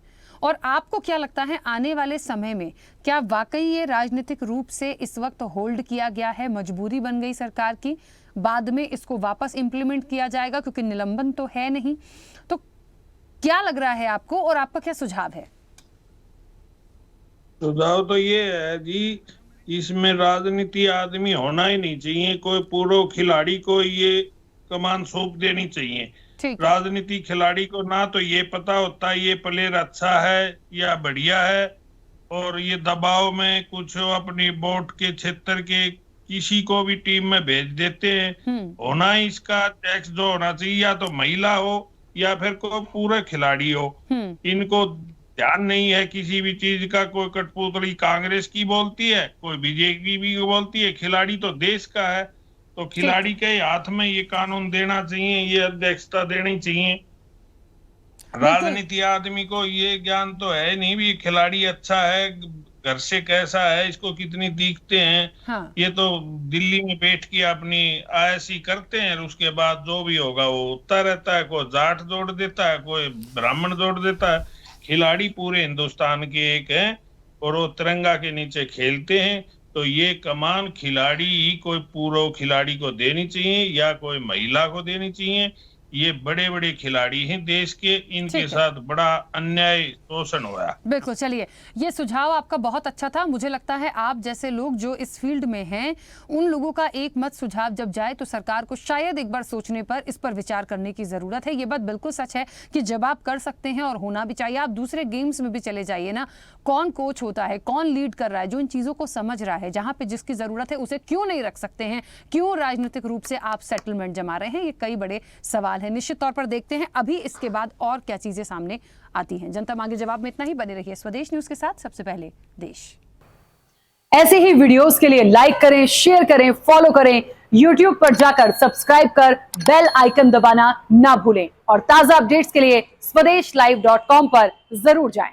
और आपको क्या लगता है आने वाले समय में क्या वाकई ये राजनीतिक रूप से इस वक्त होल्ड किया गया है, मजबूरी बन गई सरकार की, बाद में इसको वापस इंप्लीमेंट किया जाएगा क्योंकि निलंबन तो है नहीं? तो क्या लग रहा है आपको, और आपका क्या सुझाव है? सुझाव तो ये है जी, इसमें राजनीति आदमी होना ही नहीं चाहिए, कोई पूर्व खिलाड़ी को ये कमान सौंप देनी चाहिए। राजनीति खिलाड़ी को ना तो ये पता होता है ये प्लेयर अच्छा है या बढ़िया है, और ये दबाव में कुछ अपनी वोट के क्षेत्र के किसी को भी टीम में भेज देते हैं। होना ही इसका टैक्स जो होना चाहिए या तो महिला हो या फिर कोई पूरा खिलाड़ी हो। इनको ध्यान नहीं है किसी भी चीज का। कोई कठपुतली कांग्रेस की बोलती है, कोई बीजेपी भी बोलती है, खिलाड़ी तो देश का है। तो खिलाड़ी के हाथ में ये कानून देना चाहिए, ये अध्यक्षता देनी चाहिए। राजनीति आदमी को ये ज्ञान तो है नहीं भी खिलाड़ी अच्छा है, घर से कैसा है, इसको कितनी दिखते हैं, हाँ। ये तो दिल्ली में बैठ के अपनी आयसी करते हैं, और उसके बाद जो भी होगा वो होता रहता है। कोई जाट जोड़ देता है, कोई ब्राह्मण जोड़ देता है। खिलाड़ी पूरे हिंदुस्तान के एक हैं और वो तिरंगा के नीचे खेलते हैं। तो ये कमान खिलाड़ी ही कोई पूर्व खिलाड़ी को देनी चाहिए या कोई महिला को देनी चाहिए। ये बड़े बड़े खिलाड़ी हैं देश के, इनके साथ बड़ा अन्याय शोषण हुआ। बिल्कुल, चलिए, ये सुझाव आपका बहुत अच्छा था। मुझे लगता है आप जैसे लोग जो इस फील्ड में हैं, उन लोगों का एक मत सुझाव जब जाए तो सरकार को शायद एक बार सोचने पर, इस पर विचार करने की जरूरत है। ये बात बिल्कुल सच है कि जब आप कर सकते हैं और होना भी चाहिए, आप दूसरे गेम्स में भी चले जाइए ना, कौन कोच होता है, कौन लीड कर रहा है, जो इन चीजों को समझ रहा है, जहां पे जिसकी जरूरत है उसे क्यों नहीं रख सकते हैं, क्यों राजनीतिक रूप से आप सेटलमेंट जमा रहे हैं, ये कई बड़े सवाल है। निश्चित तौर पर देखते हैं अभी इसके बाद और क्या चीजें सामने आती हैं। जनता मांगे जवाब में इतना ही। बने रहिए स्वदेश न्यूज के साथ, सबसे पहले देश। ऐसे ही वीडियोस के लिए लाइक करें, शेयर करें, फॉलो करें, YouTube पर जाकर सब्सक्राइब कर बेल आइकन दबाना ना भूलें और ताजा अपडेट्स के लिए स्वदेशलाइव.com पर जरूर जाएं।